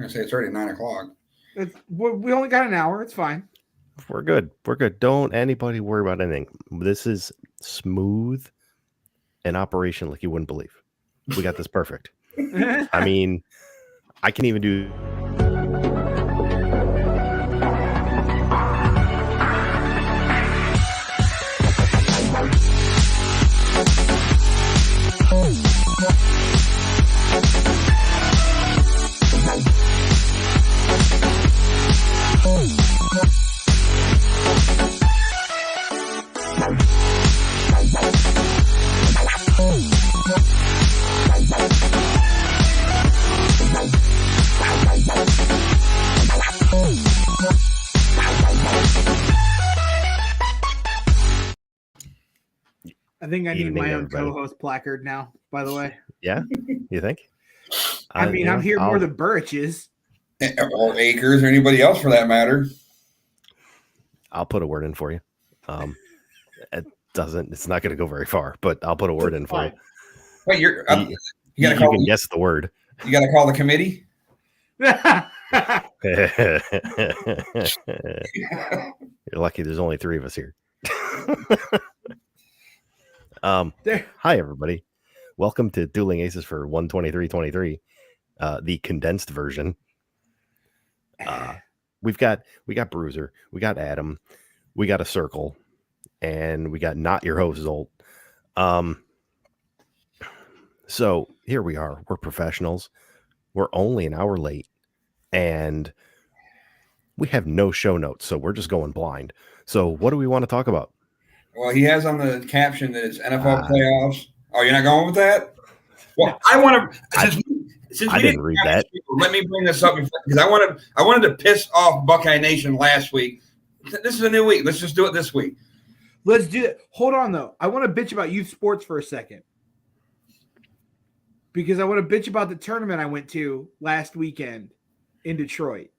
I'm gonna say it's already 9:00. We only got an hour. It's fine. We're good. We're good. Don't anybody worry about anything. This is smooth and operation like you wouldn't believe. We got this perfect. I mean, I can even do. I think I need Evening, my own everybody. co-host placard now. By the way, Yeah, you think? I mean, I'm here more I'll- than Burrich is. Or Akers or anybody else for that matter. I'll put a word in for you. It doesn't. It's not going to go very far, but I'll put a word in for you. Wait, You, you you gotta call. can guess the word. You gotta call the committee. You're lucky. There's only 3 of us here. There. Hi everybody. Welcome to Dueling Aces for 123.23, the condensed version. We got Bruiser, we got Adam, we got a circle, and we got not your host Zolt. So here we are. We're professionals. We're only an hour late, and we have no show notes, so we're just going blind. So what do we want to talk about? Well, he has on the caption that it's NFL playoffs. Oh, you're not going with that? Well, I want to. Since we didn't read that. Let me bring this up because I wanted to piss off Buckeye Nation last week. This is a new week. Let's just do it this week. Let's do it. Hold on though. I want to bitch about youth sports for a second because I want to bitch about the tournament I went to last weekend in Detroit.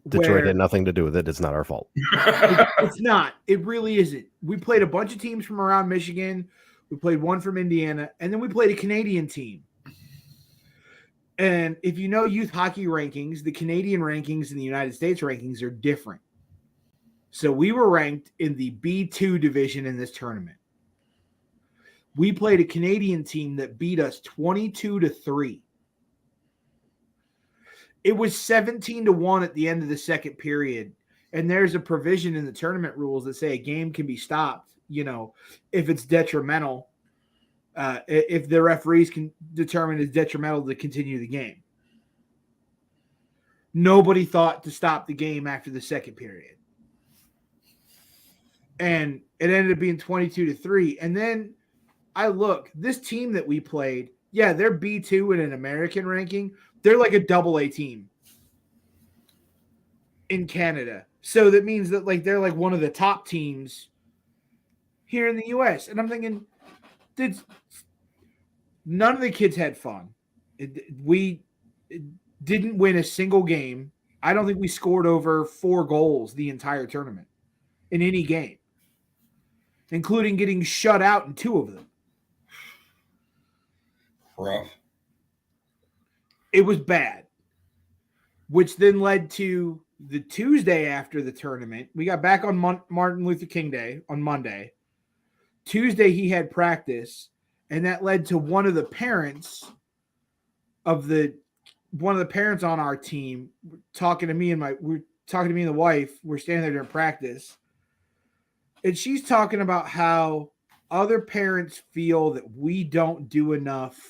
Detroit had nothing to do with it. It's not our fault. It's not. It really isn't. We played a bunch of teams from around Michigan. We played one from Indiana, and then we played a Canadian team. And if you know youth hockey rankings, the Canadian rankings and the United States rankings are different. So we were ranked in the B2 division in this tournament. We played a Canadian team that beat us 22-3. It was 17-1 at the end of the second period. And there's a provision in the tournament rules that say a game can be stopped, if it's detrimental, if the referees can determine it's detrimental to continue the game. Nobody thought to stop the game after the second period. And it ended up being 22-3. And then I look, this team that we played, yeah, they're B2 in an American ranking. They're like a AA team in Canada. So that means that they're like one of the top teams here in the US. And I'm thinking, none of the kids had fun. We didn't win a single game. I don't think we scored over 4 goals the entire tournament in any game, including getting shut out in 2 of them. Rough. It was bad, which then led to the Tuesday after the tournament. We got back on Martin Luther King Day on Monday. Tuesday, he had practice, and that led to one of the parents on our team talking to me and the wife. We're standing there during practice, and she's talking about how other parents feel that we don't do enough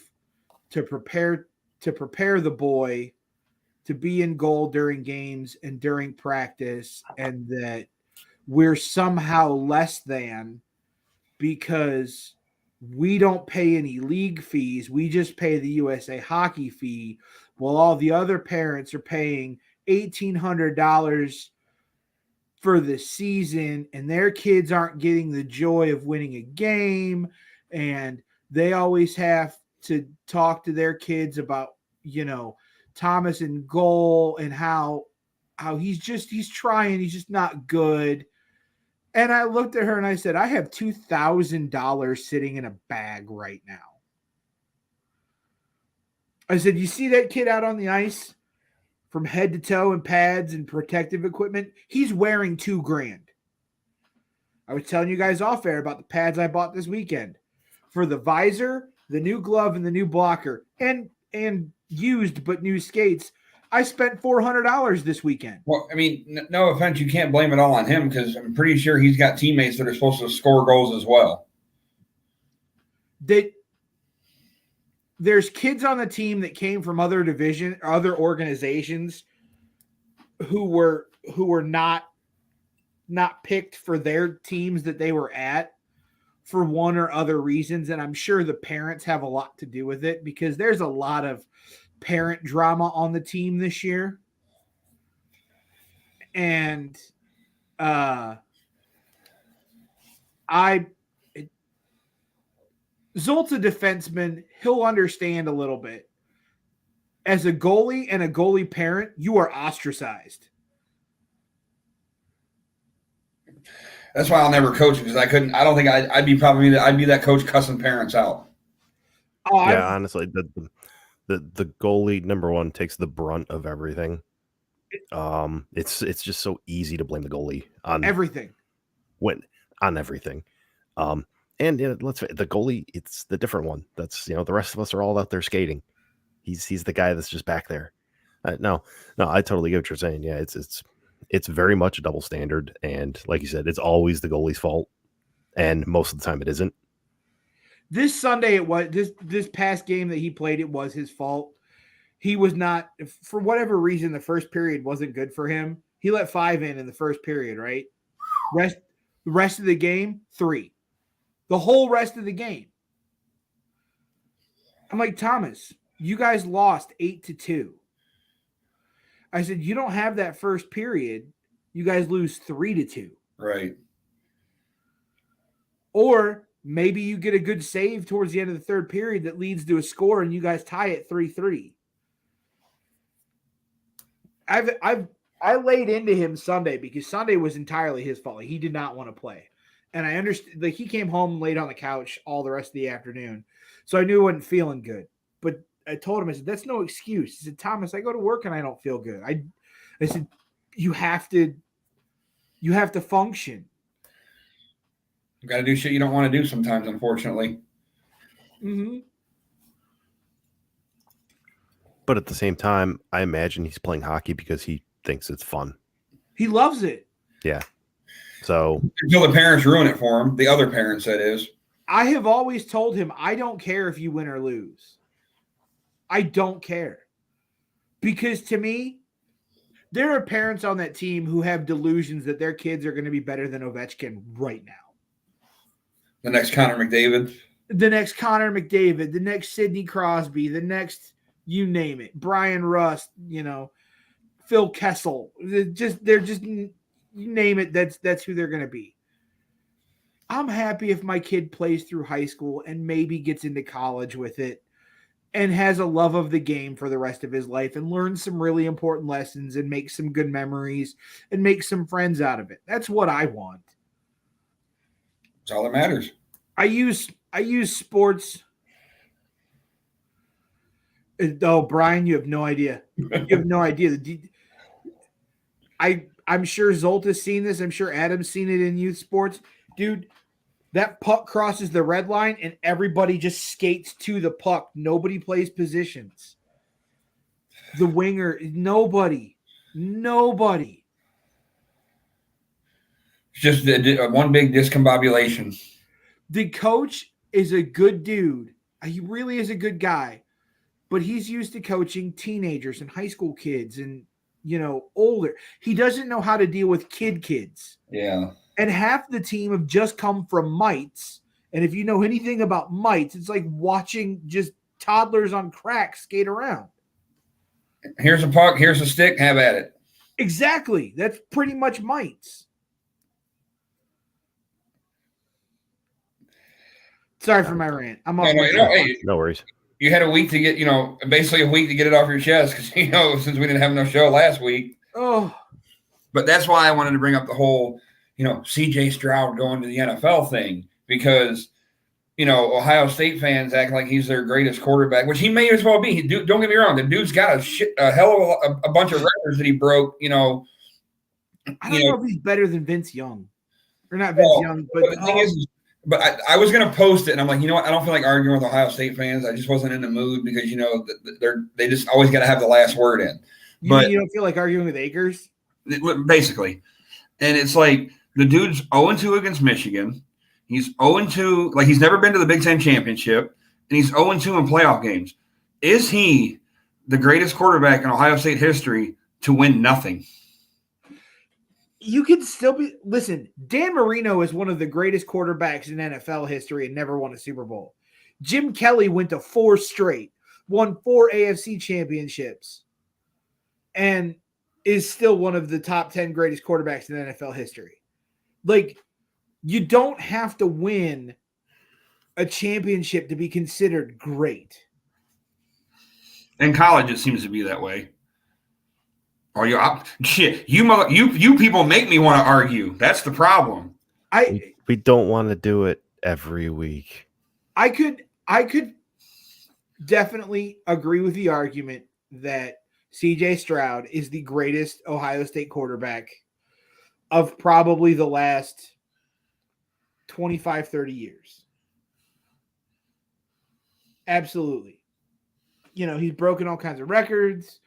to prepare the boy to be in goal during games and during practice, and that we're somehow less than because we don't pay any league fees. We just pay the USA Hockey fee, while all the other parents are paying $1,800 for the season, and their kids aren't getting the joy of winning a game, and they always have to talk to their kids about, Thomas in goal and how he's trying, he's just not good. And I looked at her and I said, I have $2,000 sitting in a bag right now. I said, you see that kid out on the ice from head to toe in pads and protective equipment? He's wearing $2,000. I was telling you guys off air about the pads I bought this weekend for the visor, the new glove, and the new blocker, and used but new skates. I spent $400 this weekend. Well, I mean, no offense, you can't blame it all on him because I'm pretty sure he's got teammates that are supposed to score goals as well. There's kids on the team that came from other organizations who were not picked for their teams that they were at for one or other reasons, and I'm sure the parents have a lot to do with it because there's a lot of parent drama on the team this year. And Zolt's a defenseman. He'll understand a little bit. As a goalie and a goalie parent, you are ostracized. That's why I'll never coach because I don't think I'd be that coach cussing parents out. Yeah, honestly, the goalie, number one, takes the brunt of everything. It's just so easy to blame the goalie on everything. On everything. And let's face it, the goalie, it's the different one. That's the rest of us are all out there skating. He's the guy that's just back there. No, I totally get what you're saying. Yeah, it's very much a double standard, and like you said, it's always the goalie's fault, and most of the time it isn't. This Sunday, it was this past game that he played. It was his fault. He was not, for whatever reason, the first period wasn't good for him. He let 5 in the first period, right? The rest of the game, 3. The whole rest of the game. I'm like, Thomas, you guys lost 8-2. I said, you don't have that first period. You guys lose 3-2. Right. Or maybe you get a good save towards the end of the third period that leads to a score and you guys tie it 3-3. I laid into him Sunday because Sunday was entirely his fault. He did not want to play. And I understand, like, he came home, laid on the couch all the rest of the afternoon. So I knew he wasn't feeling good. But I told him, I said, that's no excuse. He said, Thomas, I go to work and I don't feel good. I said, you have to function. You got to do shit you don't want to do sometimes, unfortunately. Mm-hmm. But at the same time, I imagine he's playing hockey because he thinks it's fun. He loves it. Yeah. So until the parents ruin it for him, the other parents, that is. I have always told him, I don't care if you win or lose. I don't care. Because to me, there are parents on that team who have delusions that their kids are going to be better than Ovechkin right now. The next Connor McDavid. The next Connor McDavid. The next Sidney Crosby. The next, you name it. Brian Rust, Phil Kessel. They're just you name it, that's who they're going to be. I'm happy if my kid plays through high school and maybe gets into college with it and has a love of the game for the rest of his life and learns some really important lessons and makes some good memories and makes some friends out of it. That's what I want. That's all that matters. I use sports. Oh, Brian, you have no idea. You have no idea. I'm sure Zolta's seen this. I'm sure Adam's seen it in youth sports. Dude, that puck crosses the red line and everybody just skates to the puck. Nobody plays positions. The winger, nobody. It's just one big discombobulation. The coach is a good dude. He really is a good guy. But he's used to coaching teenagers and high school kids and older. He doesn't know how to deal with kids. Yeah. And half the team have just come from mites. And if you know anything about mites, it's like watching just toddlers on crack skate around. Here's a puck, here's a stick, have at it. Exactly. That's pretty much mites. Sorry for my rant. I'm off. No worries. You had a week to get, basically a week to get it off your chest because, since we didn't have no show last week. Oh. But that's why I wanted to bring up the whole, CJ Stroud going to the NFL thing, because Ohio State fans act like he's their greatest quarterback, which he may as well be. Don't get me wrong. The dude's got a hell of a bunch of records that he broke, I don't know if he's better than Vince Young. Or not Vince Young, but the thing is, I was going to post it, and I'm like, you know what? I don't feel like arguing with Ohio State fans. I just wasn't in the mood because, they just always got to have the last word in. But you don't feel like arguing with Akers? Basically. And it's like the dude's 0-2 against Michigan. He's 0-2, like he's never been to the Big Ten championship, and he's 0-2 in playoff games. Is he the greatest quarterback in Ohio State history to win nothing? You could still be – listen, Dan Marino is one of the greatest quarterbacks in NFL history and never won a Super Bowl. Jim Kelly went to 4 straight, won 4 AFC championships, and is still one of the top 10 greatest quarterbacks in NFL history. Like, you don't have to win a championship to be considered great. In college, it seems to be that way. Or you people make me want to argue. That's the problem. We don't want to do it every week. I could definitely agree with the argument that CJ Stroud is the greatest Ohio State quarterback of probably the last 25, 30 years. Absolutely. He's broken all kinds of records.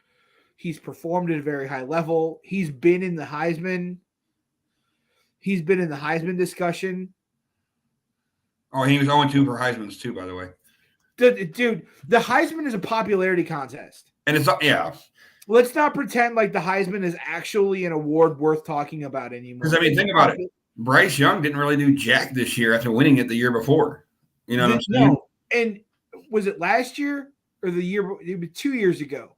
He's performed at a very high level. He's been in the Heisman. He's been in the Heisman discussion. Oh, he was 0-2 for Heisman's too, by the way. Dude, the Heisman is a popularity contest. And it's, yeah. Let's not pretend like the Heisman is actually an award worth talking about anymore. Because, think about it. Bryce Young didn't really do jack this year after winning it the year before. You know what I'm saying? No. And was it last year or the year? It was 2 years ago.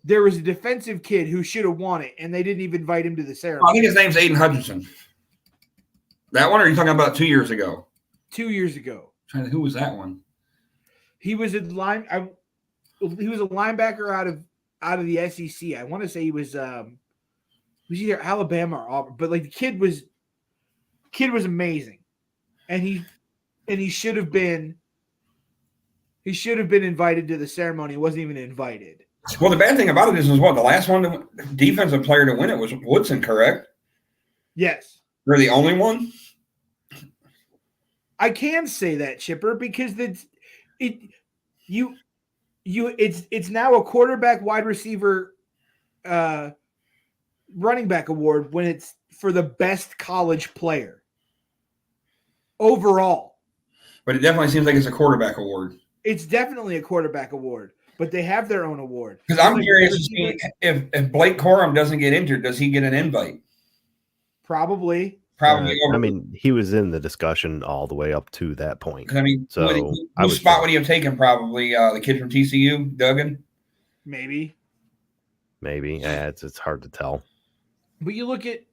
There was a defensive kid who should have won it, and they didn't even invite him to the ceremony. I think his name's Aiden Hutchinson. That one, or are you talking about 2 years ago? 2 years ago. Who was that one? He was a linebacker out of the SEC. I want to say he was either Alabama or Auburn, but like the kid was amazing, and he should have been invited to the ceremony. He wasn't even invited. Well, the bad thing about it is what the last one defensive player to win it was Woodson, correct? Yes. You're the only one? I can say that, Chipper, because it's now a quarterback, wide receiver, running back award when it's for the best college player overall. But it definitely seems like it's a quarterback award. It's definitely a quarterback award, but they have their own award. Because I'm curious to see if Blake Corum doesn't get injured, does he get an invite? Probably. He was in the discussion all the way up to that point. So whose spot would he have taken? Probably the kid from TCU, Duggan. Maybe. Yeah, it's hard to tell. But you look at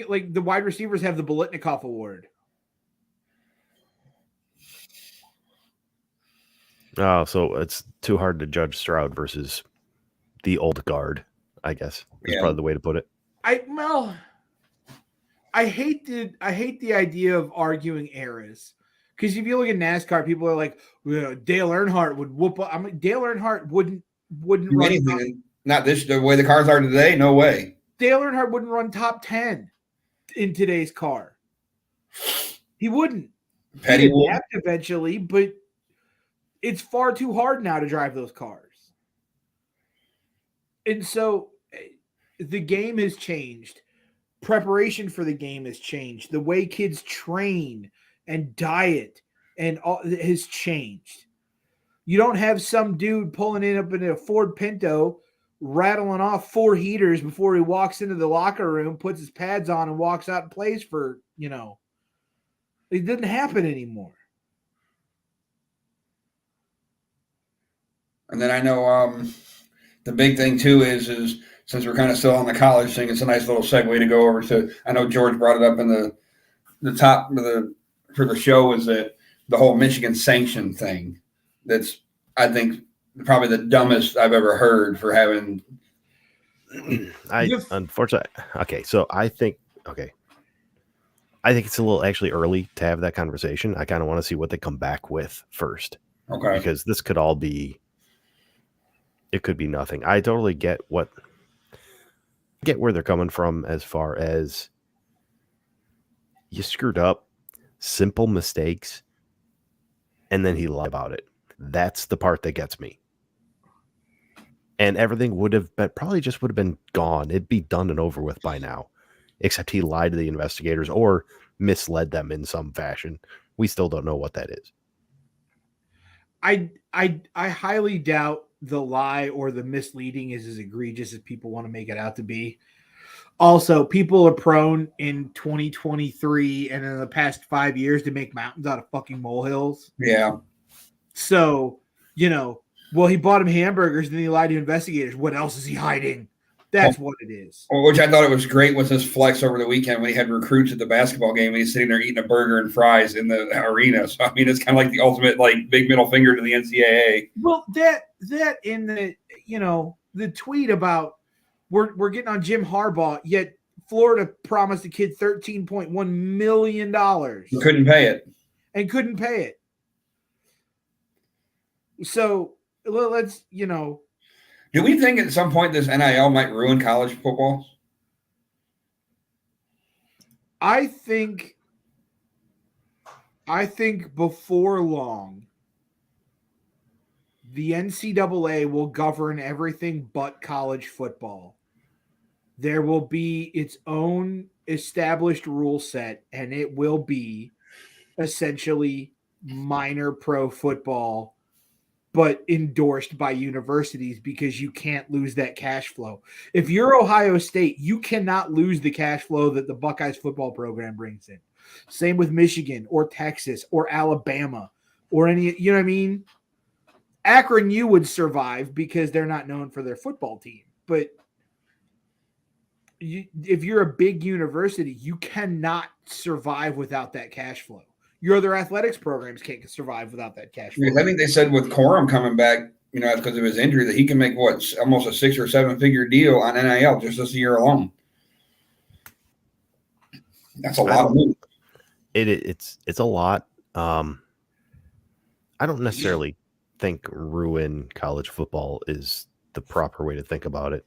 like the wide receivers have the Biletnikoff Award. Oh, so it's too hard to judge Stroud versus the old guard, I guess. That's probably the way to put it. I hate the idea of arguing eras, because if you look at NASCAR, people are like, Dale Earnhardt would whoop up. Dale Earnhardt wouldn't do anything. Not the way the cars are today. No way. Dale Earnhardt wouldn't run top 10 in today's car. He wouldn't. He'd adapt eventually, but it's far too hard now to drive those cars. And so the game has changed. Preparation for the game has changed. The way kids train and diet and all has changed. You don't have some dude pulling up in a Ford Pinto, rattling off 4 heaters before he walks into the locker room, puts his pads on, and walks out and plays for, it didn't happen anymore. And then I know the big thing too is since we're kind of still on the college thing, it's a nice little segue to go over to. I know George brought it up in the top for the show, is that the whole Michigan sanction thing. That's, I think, probably the dumbest I've ever heard for having. Unfortunately, okay. So I think I think it's a little actually early to have that conversation. I kind of want to see what they come back with first. Okay. Because this could all be, it could be nothing. I totally get where they're coming from as far as you screwed up, simple mistakes, and then he lied about it. That's the part that gets me. And everything would have been gone. It'd be done and over with by now. Except he lied to the investigators or misled them in some fashion. We still don't know what that is. I highly doubt the lie or the misleading is as egregious as people want to make it out to be. Also, people are prone in 2023 and in the past 5 years to make mountains out of fucking molehills. Yeah. So, well, he bought him hamburgers and then he lied to investigators. What else is he hiding? That's what it is. Which I thought it was great with his flex over the weekend when he had recruits at the basketball game and he's sitting there eating a burger and fries in the arena. So, I mean, it's kind of like the ultimate, big middle finger to the NCAA. Well, that in the, the tweet about we're getting on Jim Harbaugh, yet Florida promised the kid $13.1 million. He couldn't pay it. And couldn't pay it. So let's, Do we think at some point this NIL might ruin college football? I think before long, the NCAA will govern everything but college football. There will be its own established rule set, and it will be essentially minor pro football, but endorsed by universities because you can't lose that cash flow. If you're Ohio State, you cannot lose the cash flow that the Buckeyes football program brings in. Same with Michigan or Texas or Alabama or any, you know what I mean? Akron, you would survive because they're not known for their football team. But if you're a big university, you cannot survive without that cash flow. Your other athletics programs can't survive without that cash flow. I think they said with Corum coming back, because of his injury, that he can make almost a 6 or 7 figure deal on NIL just this year alone. That's a lot of money. It's a lot. I don't necessarily think ruin college football is the proper way to think about it.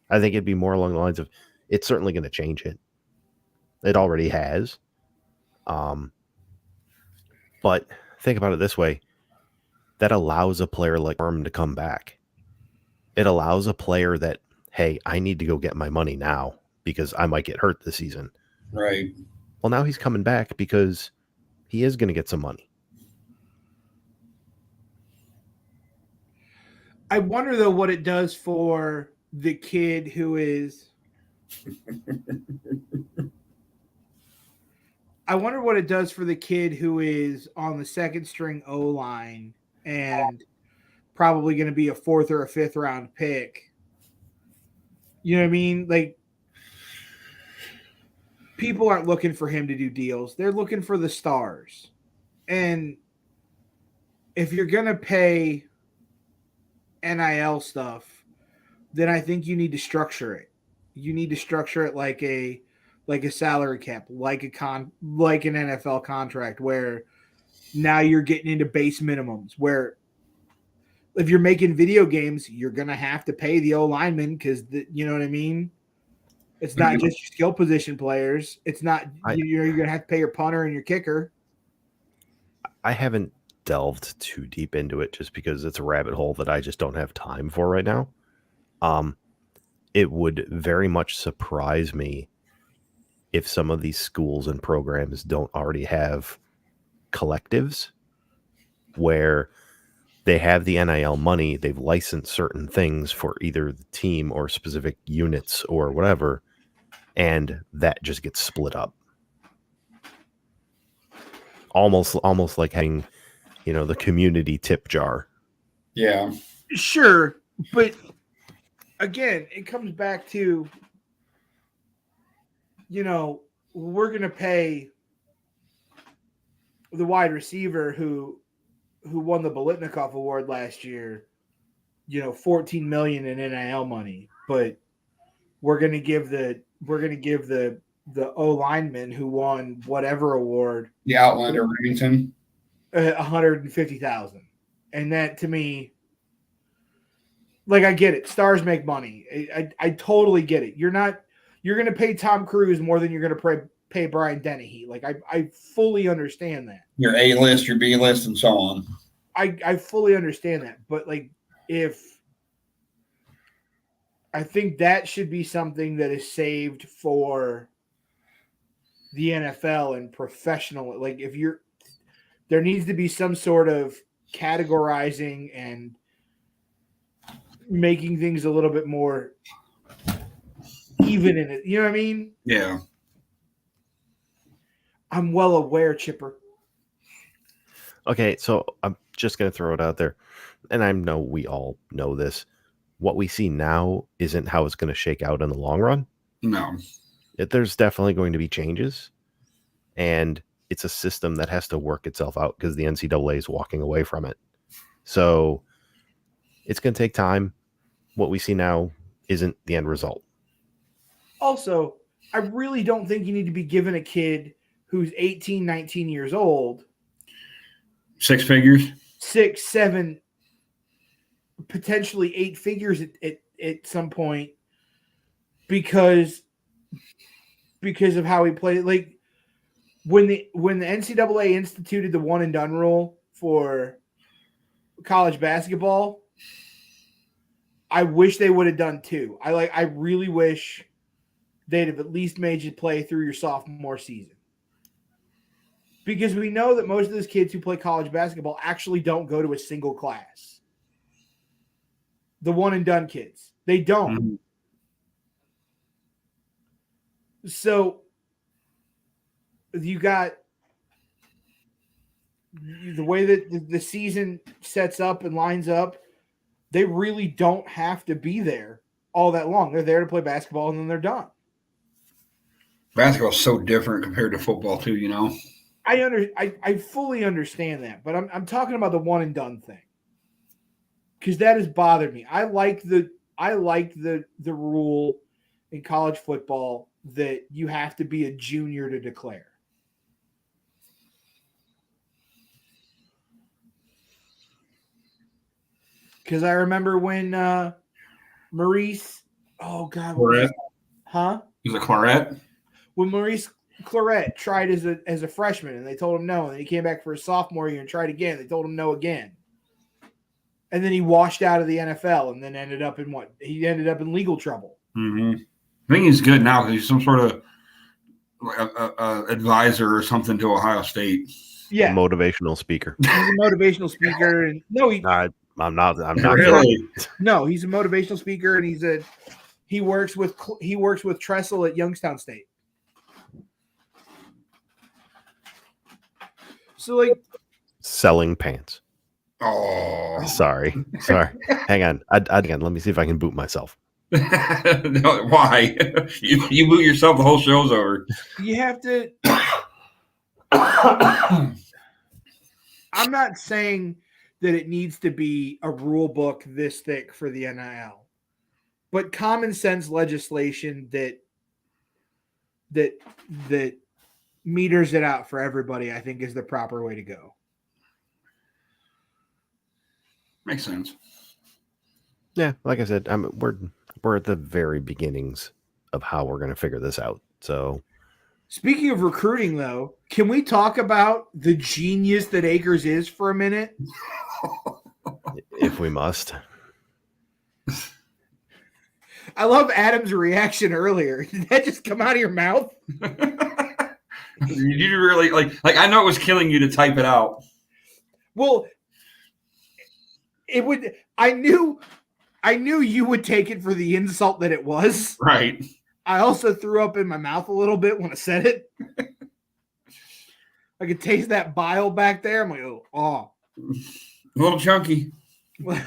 I think it'd be more along the lines of it's certainly going to change it. It already has. But think about it this way. That allows a player like Arm to come back. It allows a player that, hey, I need to go get my money now because I might get hurt this season. Right. Well, now he's coming back because he is going to get some money. I wonder, though, what it does for the kid who is... I wonder what it does for the kid who is on the second string O-line and probably going to be a 4th or a 5th round pick. You know what I mean? Like, people aren't looking for him to do deals. They're looking for the stars. And if you're going to pay NIL stuff, then I think you need to structure it. You need to structure it like a salary cap, like an NFL contract, where now you're getting into base minimums, where if you're making video games, you're gonna have to pay the O lineman because you know what I mean. It's not just your skill position players. It's not you're gonna have to pay your punter and your kicker. I haven't delved too deep into it just because it's a rabbit hole that I just don't have time for right now. It would very much surprise me if some of these schools and programs don't already have collectives where they have the NIL money, they've licensed certain things for either the team or specific units or whatever, and that just gets split up. Almost like having, the community tip jar. Yeah. Sure, but again, it comes back to, we're going to pay the wide receiver who won the Bolitnikoff Award last year, $14 million in NIL money, but we're going to give the the O lineman who won whatever award, The Outlander Remington. 150,000, and that to me, like, I get it. Stars make money. I totally get it. You're going to pay Tom Cruise more than you're going to pay Brian Dennehy. Like, I fully understand that. Your A list, your B list, and so on. I fully understand that, but like, I think that should be something that is saved for the NFL and professional. Like, there needs to be some sort of categorizing and making things a little bit more even in it. You know what I mean? Yeah. I'm well aware, Chipper. Okay, so I'm just going to throw it out there. And I know we all know this. What we see now isn't how it's going to shake out in the long run. No. There's definitely going to be changes. And it's a system that has to work itself out because the NCAA is walking away from it. So it's going to take time. What we see now isn't the end result. Also, I really don't think you need to be giving a kid who's 18, 19 years old 6 figures. 6, 7, potentially 8 figures at some point because of how he played. Like, when the NCAA instituted the one and done rule for college basketball, I wish they would have done 2. I really wish they'd have at least made you play through your sophomore season. Because we know that most of those kids who play college basketball actually don't go to a single class. The one and done kids. They don't. Mm-hmm. So you got the way that the season sets up and lines up, they really don't have to be there all that long. They're there to play basketball and then they're done. Basketball's so different compared to football too, you know. I fully understand that, but I'm talking about the one and done thing. Because that has bothered me. I like the rule in college football that you have to be a junior to declare. Because I remember when Maurice, oh God, what was Claret. his, huh? Is it Claret? When Maurice Claret tried as a freshman and they told him no, and then he came back for his sophomore year and tried again. They told him no again. And then he washed out of the NFL and then ended up in what? He ended up in legal trouble. Mm-hmm. I think he's good now because he's some sort of advisor or something to Ohio State. Yeah, Motivational speaker. He's a motivational speaker, and I'm not. Really? No, he's a motivational speaker, and he works with Tressel at Youngstown State. So, like, Selling pants. Oh, Sorry. Hang on. Again, let me see if I can boot myself. no, why? You boot yourself. The whole show's over. you have to. I'm not saying that it needs to be a rule book this thick for the NIL, but common sense legislation that meters it out for everybody, I think, is the proper way to go. Makes sense. Yeah, like I said, we're at the very beginnings of how we're going to figure this out. So, speaking of recruiting, though, can we talk about the genius that Akers is for a minute? if we must. I love Adam's reaction earlier. Did that just come out of your mouth? You really like I know it was killing you to type it out. Well, it would. I knew you would take it for the insult that it was. Right. I also threw up in my mouth a little bit when I said it. I could taste that bile back there. I'm like, oh. A little chunky. But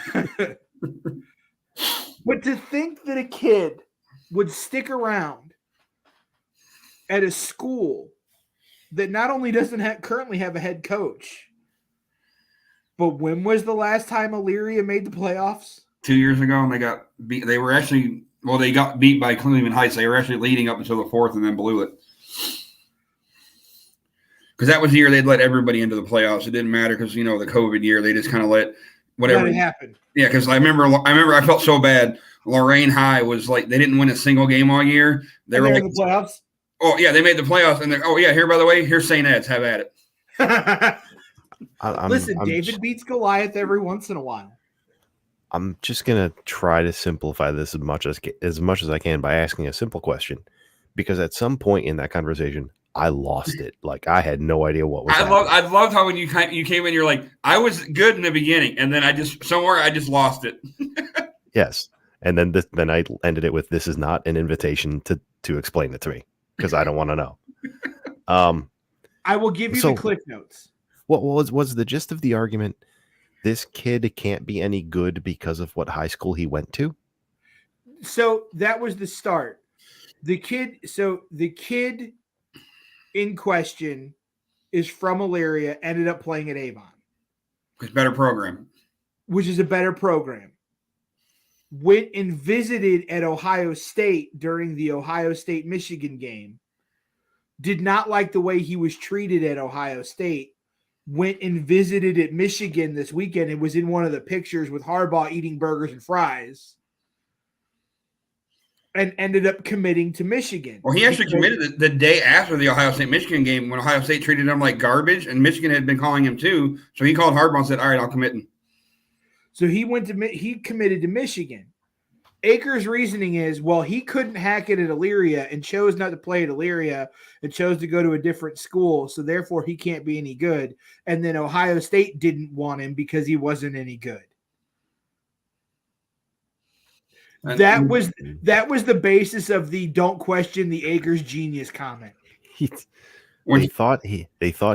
to think that a kid would stick around at a school that not only doesn't currently have a head coach, but when was the last time Illyria made the playoffs? 2 years ago, and they got beat. They were actually they got beat by Cleveland Heights. They were actually leading up until the fourth, and then blew it. Because that was the year they'd let everybody into the playoffs. It didn't matter because the COVID year they just kind of let whatever. Let it happen. Yeah, because I remember I felt so bad. Lorraine High was like they didn't win a single game all year. They were in the playoffs. Oh yeah, they made the playoffs, and here by the way, here's St. Ed's. Have at it. Listen, David beats Goliath every once in a while. I'm just gonna try to simplify this as much as I can by asking a simple question, because at some point in that conversation, I lost it. Like I had no idea what was happening. I loved how when you came in, you're like, I was good in the beginning, and then I just lost it. Yes, and then I ended it with, "This is not an invitation to explain it to me because I don't want to know." I will give you the cliff notes. What was the gist of the argument? This kid can't be any good because of what high school he went to. So that was the start. The kid in question is from Elyria, ended up playing at Avon. It's a better program. Which is a better program. Went and visited at Ohio State during the Ohio State-Michigan game. Did not like the way he was treated at Ohio State. Went and visited at Michigan this weekend and was in one of the pictures with Harbaugh eating burgers and fries. And ended up committing to Michigan. Well, he actually committed the day after the Ohio State-Michigan game when Ohio State treated him like garbage, and Michigan had been calling him too. So he called Harbaugh and said, "All right, I'll commit him." So he committed to Michigan. Akers' reasoning is, well, he couldn't hack it at Elyria and chose not to play at Elyria and chose to go to a different school, so therefore he can't be any good. And then Ohio State didn't want him because he wasn't any good. That was the basis of the "don't question the Akers genius" comment. They thought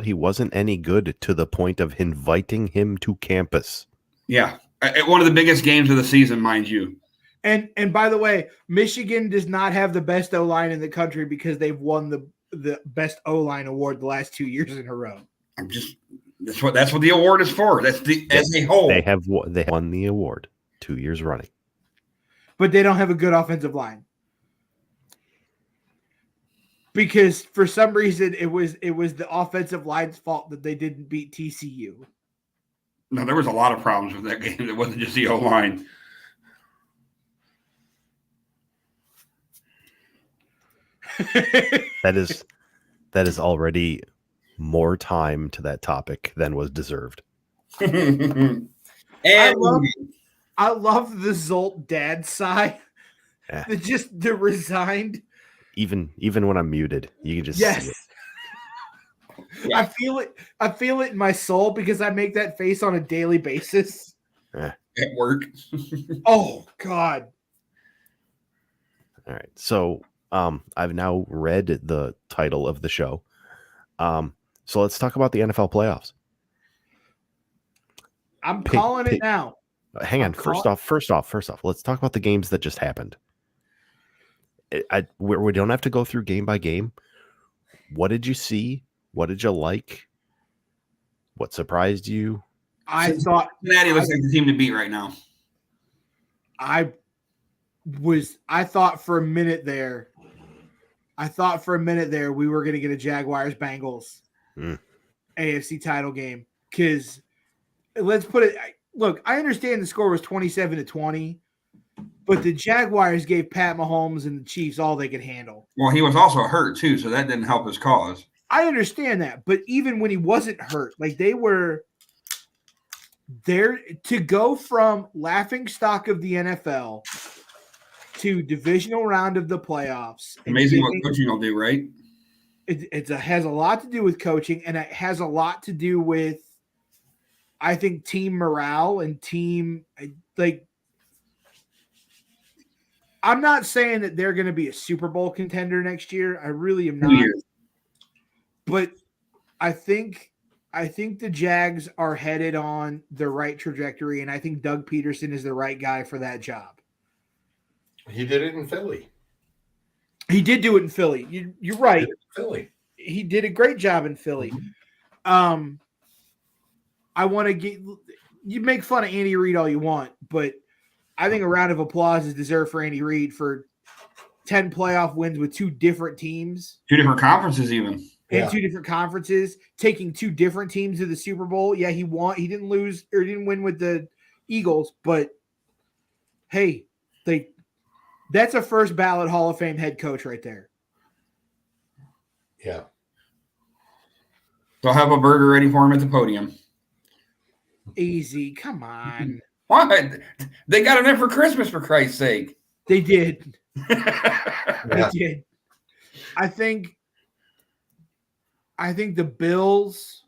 he wasn't any good to the point of inviting him to campus. Yeah, at one of the biggest games of the season, mind you. And by the way, Michigan does not have the best O-line in the country because they've won the best O-line award the last 2 years in a row. That's what the award is for. As a whole. They won the award 2 years running. But they don't have a good offensive line. Because for some reason it was the offensive line's fault that they didn't beat TCU. No, there was a lot of problems with that game. It wasn't just the O-line. That is already more time to that topic than was deserved. And I love the Zolt dad sigh. Yeah. The resigned. Even when I'm muted, you can just see it. Yeah. I feel it in my soul because I make that face on a daily basis. Yeah. At work. Oh God. All right. So I've now read the title of the show. So let's talk about the NFL playoffs. I'm calling it now. Hang on. First off, let's talk about the games that just happened. We don't have to go through game by game. What did you see? What did you like? What surprised you? I thought Cincinnati looks like the team to beat right now. I thought for a minute there we were going to get a Jaguars-Bengals AFC title game. Because let's put it – look, I understand the score was 27-20, but the Jaguars gave Pat Mahomes and the Chiefs all they could handle. Well, he was also hurt too, so that didn't help his cause. I understand that, but even when he wasn't hurt, like they were there to go from laughing stock of the NFL to divisional round of the playoffs. Amazing what coaching will do, right? It has a lot to do with coaching, and it has a lot to do with, I think, team morale and team like. I'm not saying that they're going to be a Super Bowl contender next year. I really am not. But I think the Jags are headed on the right trajectory, and I think Doug Peterson is the right guy for that job. He did it in Philly. He did do it in Philly. You're right. Philly. He did a great job in Philly. I want to get – you make fun of Andy Reid all you want, but I think a round of applause is deserved for Andy Reid for 10 playoff wins with 2 different teams 2 different conferences, even. in Yeah. 2 different conferences, taking 2 different teams to the Super Bowl. Yeah, he won. He didn't lose or didn't win with the Eagles, but hey, that's a first ballot Hall of Fame head coach right there. Yeah. They'll have a burger ready for him at the podium. Easy, come on. Why? They got it in for Christmas, for Christ's sake. They did. They Yeah. did. I think the Bills.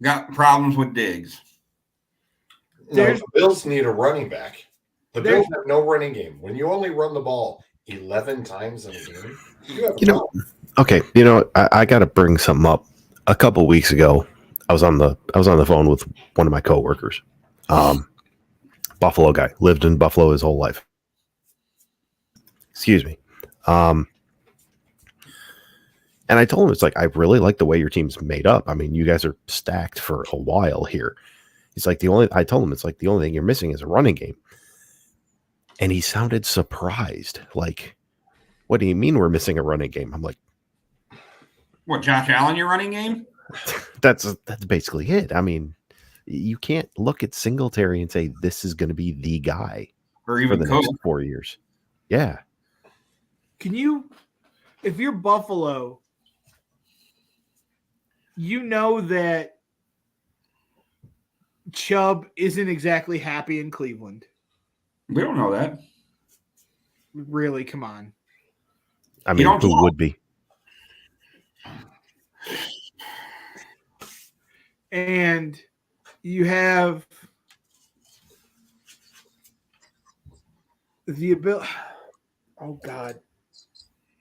Got problems with Diggs. No, There's- the Bills need a running back. The There's- Bills have no running game. When you only run the ball 11 times in a game, you have a You know, problem. Okay, I got to bring something up. A couple weeks ago, I was on the phone with one of my coworkers. Buffalo guy, lived in Buffalo his whole life. Excuse me. And I told him, it's like, I really like the way your team's made up. I mean, you guys are stacked for a while here. He's like, I told him, it's like, the only thing you're missing is a running game. And he sounded surprised. Like, what do you mean we're missing a running game? I'm like, What, Josh Allen, your running game? that's basically it. I mean, you can't look at Singletary and say this is going to be the guy Or for even the Cook? next 4 years. Yeah. Can you, if you're Buffalo, you know that Chubb isn't exactly happy in Cleveland. We don't know that. Really, come on. I mean, don't who talk. would be? And you have the ability. Oh God,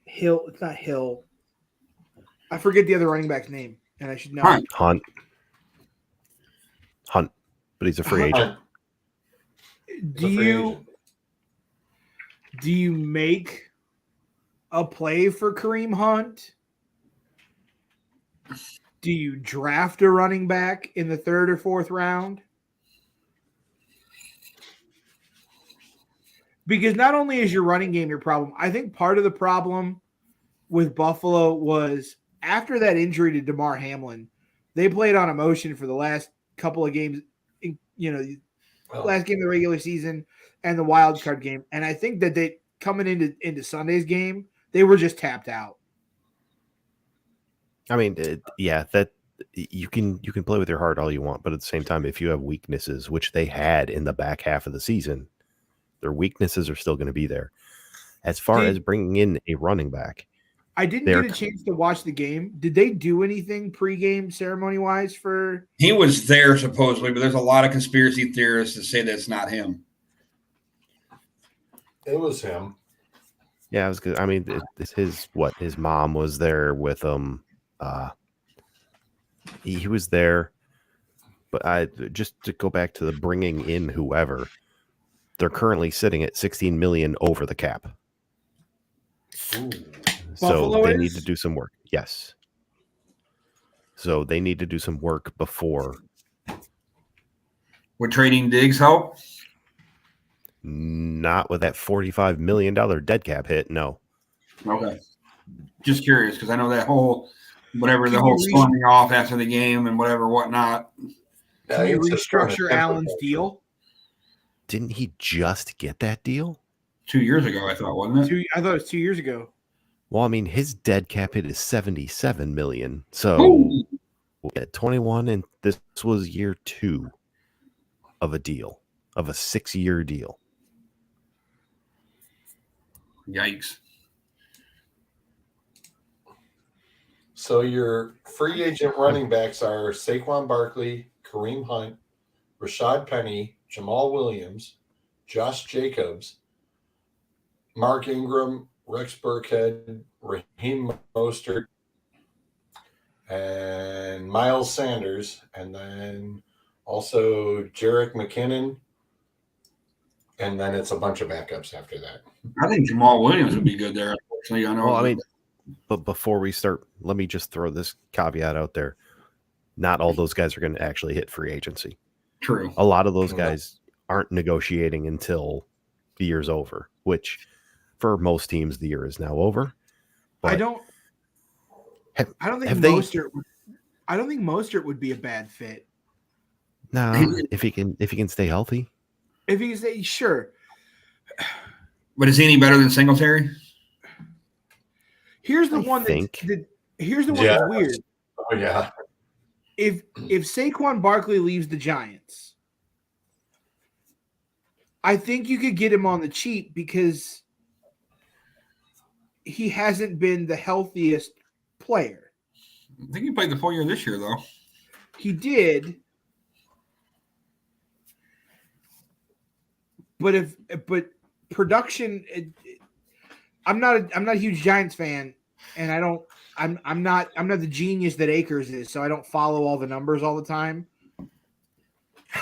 Hill. It's not Hill. I forget the other running back's name, and I should know. Hunt. Hunt. But he's a free Hunt. agent. Do you make a play for Kareem Hunt? Do you draft a running back in the 3rd or 4th round? Because not only is your running game your problem, I think part of the problem with Buffalo was after that injury to DeMar Hamlin, they played on emotion for the last couple of games, last game of the regular season and the wild card game. And I think that they coming into Sunday's game, they were just tapped out. I mean, that you can play with your heart all you want, but at the same time, if you have weaknesses, which they had in the back half of the season, their weaknesses are still going to be there. As far as bringing in a running back, I didn't get a chance to watch the game. Did they do anything pregame ceremony-wise for? He was there supposedly, but there's a lot of conspiracy theorists that say that's not him. It was him. yeah, it was good. I mean, his mom was there with him. He was there, but just to go back to the bringing in whoever, they're currently sitting at 16 million over the cap. Ooh. So Buffalo they is? need to do some work. Yes. So they need to do some work before. Would trading Diggs help? Not with that $45 million dead cap hit. No. Okay. Just curious, because I know that whole whatever Can the you whole storming off after the game and whatnot. Can you he's just trying to restructure temper Allen's that. deal? Didn't he just get that deal? 2 years ago, I thought, wasn't it? I thought it was 2 years ago. Well, I mean, his dead cap hit is 77 million. So Ooh. at 21, and this was year 2 of a deal, of a 6-year deal. Yikes. So your free agent running backs are Saquon Barkley, Kareem Hunt, Rashad Penny, Jamal Williams, Josh Jacobs, Mark Ingram, Rex Burkhead, Raheem Mostert, and Miles Sanders, and then also Jerick McKinnon, and then it's a bunch of backups after that. I think Jamal Williams would be good there. Unfortunately, I know. Well, I mean, but before we start, let me just throw this caveat out there. Not all those guys are going to actually hit free agency. true. A lot of those guys aren't negotiating until the year's over, which for most teams the year is now over. I But don't think have they? I don't think Mostert would be a bad fit. No, if he can stay healthy. If he can say sure. But is he any better than Singletary? Here's the I one think. here's the one Yeah. that's weird. Oh yeah. If Saquon Barkley leaves the Giants, I think you could get him on the cheap because he hasn't been the healthiest player. I think he played the full year this year, though. He did. But production, I'm not a huge Giants fan, and I'm not the genius that Akers is, so I don't follow all the numbers all the time. I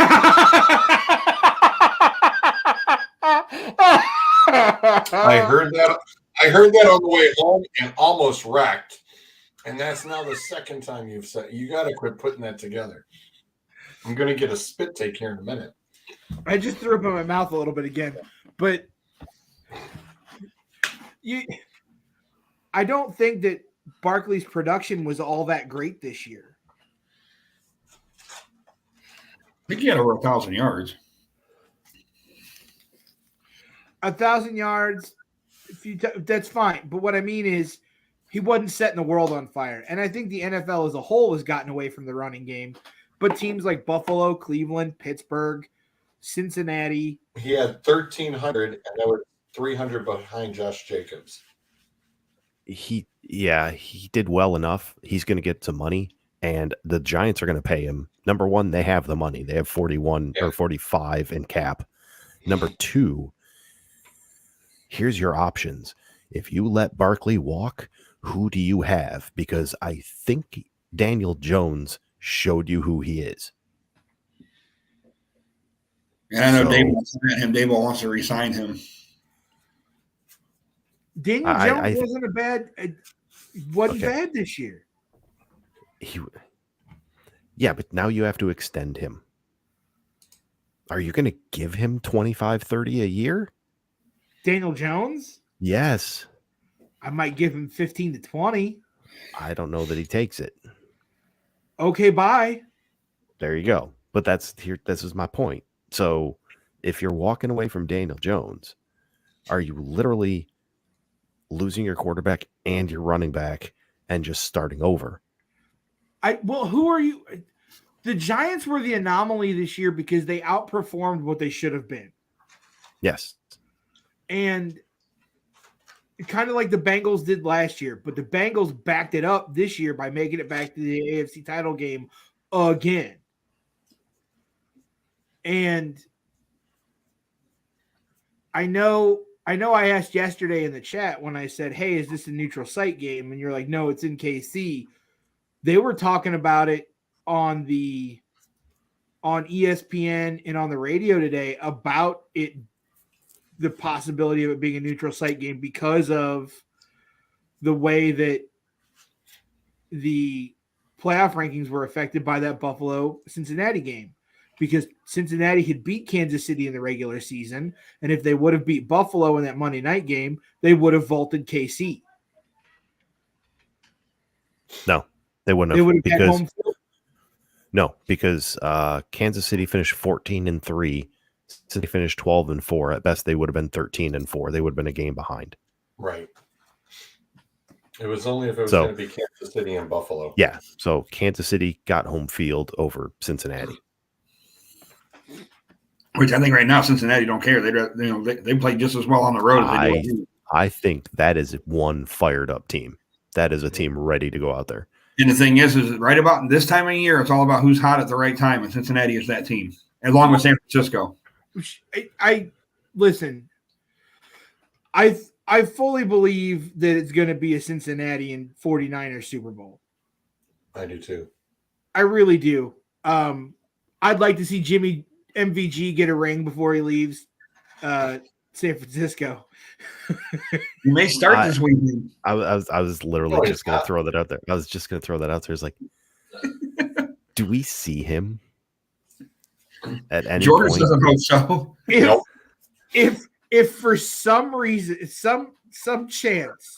heard that on the way home and almost wrecked. And that's now the second time you've said you got to quit putting that together. I'm going to get a spit take here in a minute. I just threw up in my mouth a little bit again, but I don't think that Barkley's production was all that great this year. I think he had over 1,000 yards. 1,000 yards, that's fine. But what I mean is, he wasn't setting the world on fire. And I think the NFL as a whole has gotten away from the running game. But teams like Buffalo, Cleveland, Pittsburgh, Cincinnati. He had 1,300, and there were 300 behind Josh Jacobs. He did well enough. He's going to get some money, and the Giants are going to pay him. Number one, they have the money. They have 41 or 45 in cap. Number two, here's your options. If you let Barkley walk, who do you have? Because I think Daniel Jones showed you who he is. And I know Dable wants to re-sign him. Daniel Jones wasn't bad this year. But now you have to extend him. Are you going to give him 25, 30 a year? Daniel Jones? Yes. I might give him 15 to 20. I don't know that he takes it. Okay, bye. There you go. But this is my point. So if you're walking away from Daniel Jones, are you literally losing your quarterback and your running back and just starting over? Who are you? The Giants were the anomaly this year because they outperformed what they should have been. Yes. And kind of like the Bengals did last year, but the Bengals backed it up this year by making it back to the AFC title game again. And I know I asked yesterday in the chat when I said, hey, is this a neutral site game? And you're like, no, it's in KC. They were talking about it on ESPN and on the radio today about it, the possibility of it being a neutral site game because of the way that the playoff rankings were affected by that Buffalo-Cincinnati game. Because Cincinnati had beat Kansas City in the regular season, and if they would have beat Buffalo in that Monday night game, they would have vaulted KC. No, they wouldn't have. They would have had home field. No, because Kansas City finished 14-3. City finished 12-4. At best, they would have been 13-4. They would have been a game behind. Right. It was only if it was going to be Kansas City and Buffalo. Yeah. So Kansas City got home field over Cincinnati. Which I think right now Cincinnati don't care. They play just as well on the road as they do. I think that is one fired up team. That is a team ready to go out there. And the thing is right about this time of year, it's all about who's hot at the right time, and Cincinnati is that team, along with San Francisco. I listen. I fully believe that it's going to be a Cincinnati and 49ers Super Bowl. I do too. I really do. I'd like to see Jimmy MVG get a ring before he leaves San Francisco. You may start this weekend. I was literally just going to throw that out there. I was just going to throw that out there. It's like, do we see him? at any Jordan point. doesn't hope so. Nope. If for some reason, some chance,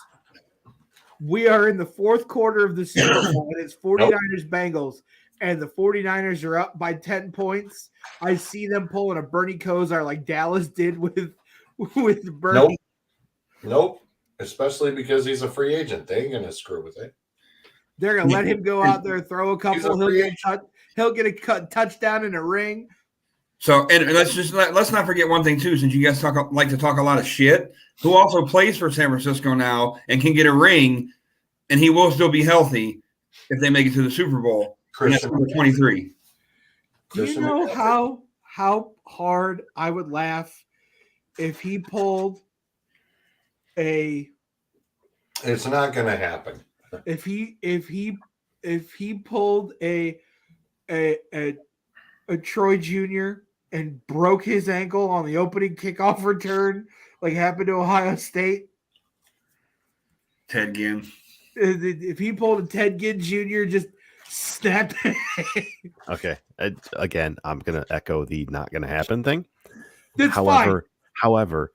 we are in the fourth quarter of the Super Bowl and it's 49ers Bengals, and the 49ers are up by 10 points, I see them pulling a Bernie Kosar like Dallas did with Bernie. Nope. Especially because he's a free agent. They ain't gonna screw with it. They're gonna let him go out there, throw a couple. He'll get a touchdown in a ring. So, and let's not forget one thing too. Since you guys like to talk a lot of shit, who also plays for San Francisco now and can get a ring, and he will still be healthy if they make it to the Super Bowl. Christian number 23. Do you know how hard I would laugh if he pulled a? It's not gonna happen. If he pulled a Troy Jr. and broke his ankle on the opening kickoff return, like happened to Ohio State. Ted Ginn. If he pulled a Ted Ginn Jr., just snapped. Okay. Again, I'm going to echo the not going to happen thing. That's fine. However,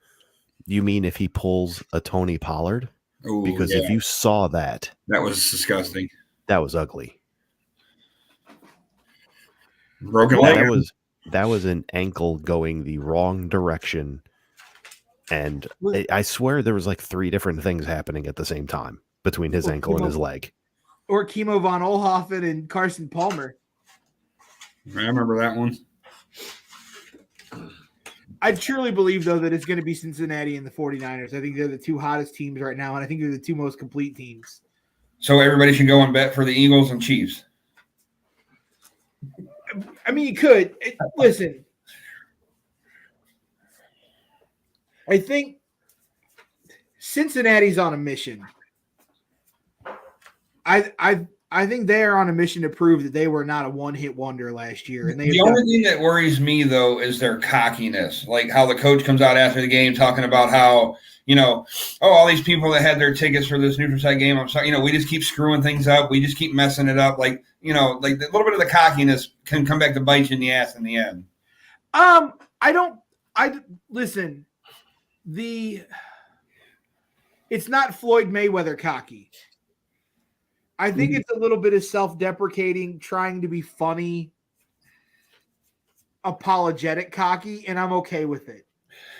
you mean if he pulls a Tony Pollard? Ooh, because yeah. if you saw that was disgusting. That was ugly. Broken leg. That was an ankle going the wrong direction. And I swear there was like 3 different things happening at the same time between his ankle and his leg. Or Kimo von Oelhoffen and Carson Palmer. I remember that one. I truly believe, though, that it's going to be Cincinnati and the 49ers. I think they're the 2 hottest teams right now, and I think they're the 2 most complete teams. So everybody should go and bet for the Eagles and Chiefs. I mean, you could. Listen, I think Cincinnati's on a mission. I think they are on a mission to prove that they were not a one-hit wonder last year. And the only thing that worries me, though, is their cockiness. Like how the coach comes out after the game talking about how, all these people that had their tickets for this neutral site game, I'm sorry, we just keep screwing things up. We just keep messing it up. Like, like a little bit of the cockiness can come back to bite you in the ass in the end. Listen, it's not Floyd Mayweather cocky. I think it's a little bit of self-deprecating, trying to be funny, apologetic cocky, and I'm okay with it.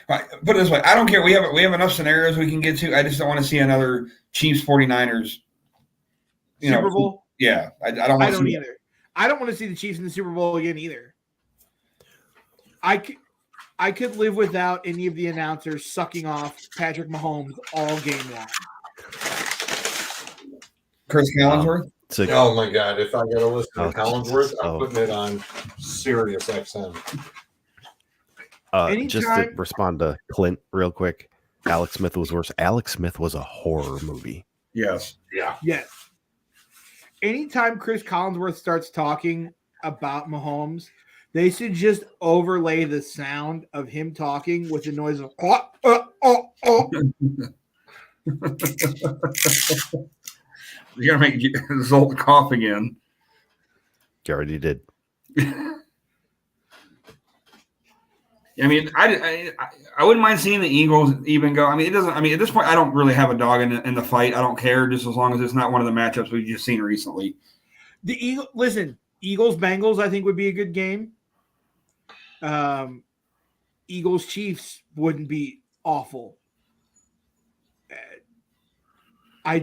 Right. Put it this way, I don't care. We have enough scenarios we can get to. I just don't want to see another Chiefs 49ers Super Bowl. Yeah, I don't want to see either. I don't want to see the Chiefs in the Super Bowl again either. I could live without any of the announcers sucking off Patrick Mahomes all game long. Chris Collinsworth? Oh my God! If I got to listen to Collinsworth, I'm putting it on Sirius XM. Just to respond to Clint real quick, Alex Smith was worse. Alex Smith was a horror movie. Yes. Yeah. Yes. Anytime Chris Collinsworth starts talking about Mahomes, they should just overlay the sound of him talking with the noise of You gotta make Zolt cough again. You already did. I mean, I wouldn't mind seeing the Eagles even go. I mean, it doesn't. I mean, at this point, I don't really have a dog in the fight. I don't care, just as long as it's not one of the matchups we've just seen recently. Eagles Bengals, I think would be a good game. Eagles Chiefs wouldn't be awful. I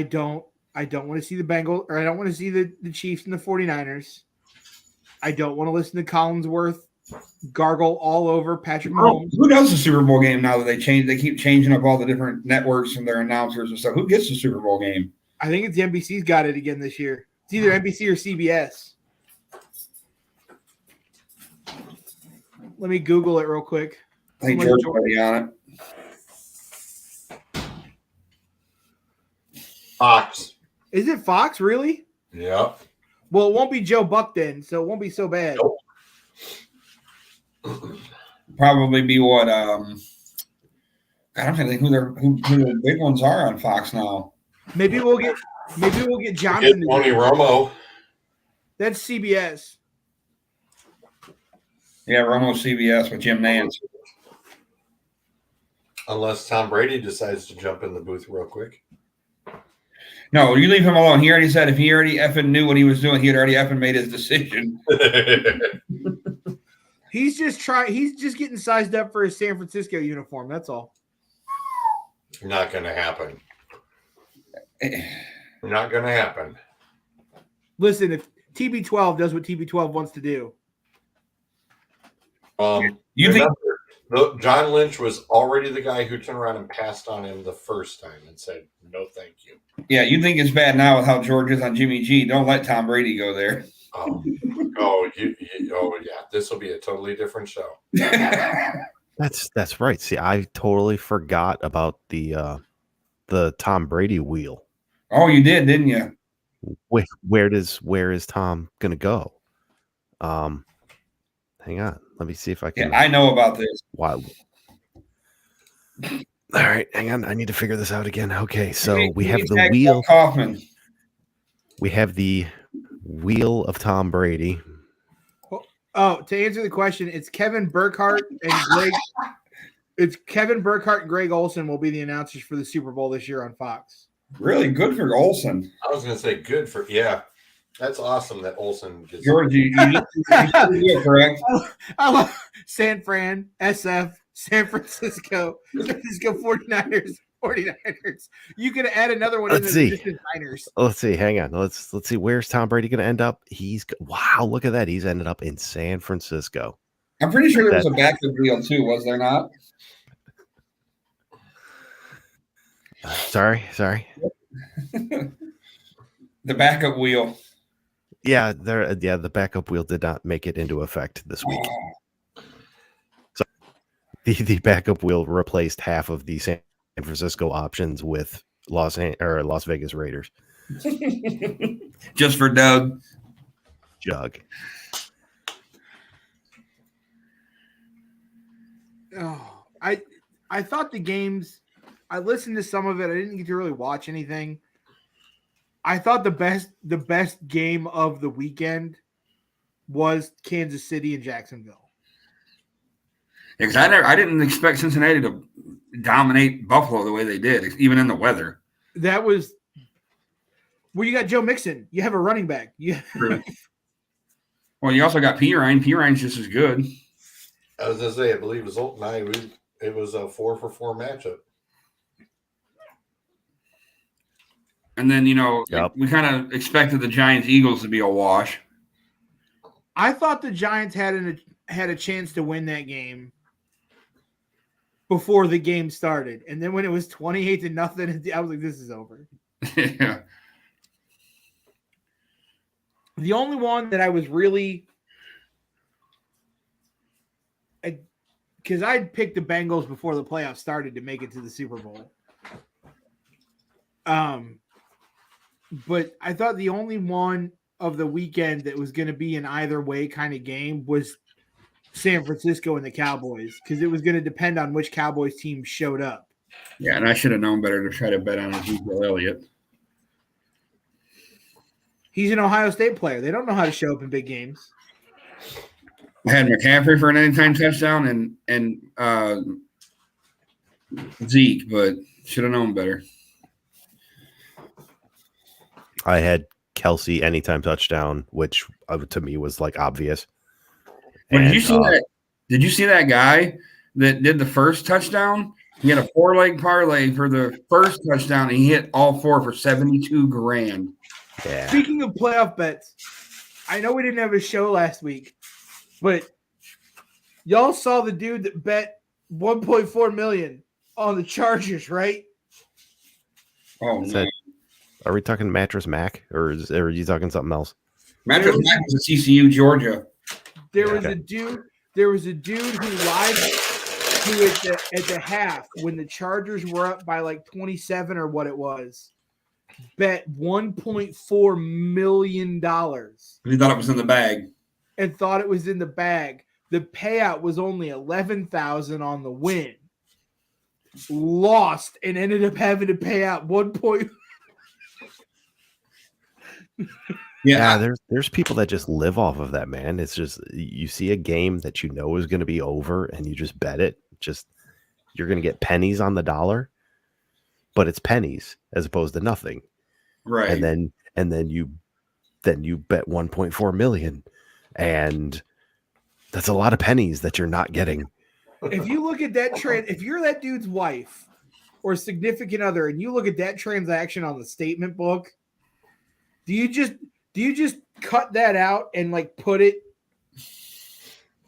don't want to see the Bengals, or I don't want to see the Chiefs and the 49ers. I don't want to listen to Collinsworth gargle all over Patrick Mahomes. Who does the Super Bowl game now that they keep changing up all the different networks and their announcers and stuff? Who gets the Super Bowl game? I think it's NBC's got it again this year. It's either NBC or CBS. Let me Google it real quick. I think George might be on it. Fox. Is it Fox, really? Yep. Well, it won't be Joe Buck then, so it won't be so bad. Nope. Probably be what? I don't think who the big ones are on Fox now. Maybe we'll get Johnson. Tony Romo. That's CBS. Yeah, Romo CBS with Jim Nance. Unless Tom Brady decides to jump in the booth real quick. No, you leave him alone. He already said if he already effing knew what he was doing, he had already effing made his decision. He's just getting sized up for his San Francisco uniform. That's all. Not going to happen. Not going to happen. Listen, if TB12 does what TB12 wants to do. You think John Lynch was already the guy who turned around and passed on him the first time and said, no, thank you. Yeah, you think it's bad now with how George is on Jimmy G. Don't let Tom Brady go there. Oh, yeah. This will be a totally different show. That's right. See, I totally forgot about the Tom Brady wheel. Oh, you did, didn't you? Where is Tom gonna go? Hang on. Let me see if I can. Yeah, I know about this. Wow. All right, hang on. I need to figure this out again. Okay, so we have the wheel. Kaufman. We have the wheel of Tom Brady. Oh, to answer the question, it's Kevin Burkhardt and Greg. It's Kevin Burkhardt and Greg Olson will be the announcers for the Super Bowl this year on Fox. Really good for Olson. I was going to say good for That's awesome that Olson gets George, you're correct. I love San Fran, SF, San Francisco 49ers. You could add another one. Let's see. Niners. Let's see. Hang on. Let's see. Where's Tom Brady going to end up? Wow. Look at that. He's ended up in San Francisco. I'm pretty sure there was a backup deal too. Was there not? Sorry. The backup wheel. Yeah, the backup wheel did not make it into effect this week. So the backup wheel replaced half of the San Francisco options with Las Vegas Raiders. Just for Doug. Jug. Oh, I thought the games. I listened to some of it. I didn't get to really watch anything. I thought the best game of the weekend was Kansas City and Jacksonville. Yeah, because I didn't expect Cincinnati to dominate Buffalo the way they did, even in the weather. That was well. You got Joe Mixon. You have a running back. Well, you also got Pirine. Pirine's just as good. I was going to say, I believe Zoltan and I, it was a 4-for-4 matchup. And then, we kind of expected the Giants-Eagles to be a wash. I thought the Giants had a chance to win that game before the game started. And then when it was 28-0, I was like, this is over. Yeah. The only one that I was really – because I'd picked the Bengals before the playoffs started to make it to the Super Bowl. But I thought the only one of the weekend that was going to be an either way kind of game was San Francisco and the Cowboys, because it was going to depend on which Cowboys team showed up. Yeah, and I should have known better to try to bet on Ezekiel Elliott. He's an Ohio State player. They don't know how to show up in big games. I had McCaffrey for an anytime touchdown and Zeke, but should have known better. I had Kelsey anytime touchdown, which to me was like obvious. Well, did you see that? Did you see that guy that did the first touchdown? He had a 4-leg parlay for the first touchdown, and he hit all 4 for $72,000. Yeah. Speaking of playoff bets, I know we didn't have a show last week, but y'all saw the dude that bet $1.4 million on the Chargers, right? Oh, no. Are we talking Mattress Mac, or are you talking something else? Mattress Mac was at CCU, Georgia. There was a dude who lied at the half when the Chargers were up by like 27 or what it was. Bet $1.4 million. He thought it was in the bag. And thought it was in the bag. The payout was only $11,000 on the win. Lost and ended up having to pay out Yeah, there's people that just live off of that, man. It's just you see a game that you know is going to be over, and you just bet it. Just you're going to get pennies on the dollar, but it's pennies as opposed to nothing. right. And then you bet 1.4 million, and that's a lot of pennies that you're not getting. If you look at that trend, if you're that dude's wife or significant other, and you look at that transaction on the statement book, do you just cut that out and like put it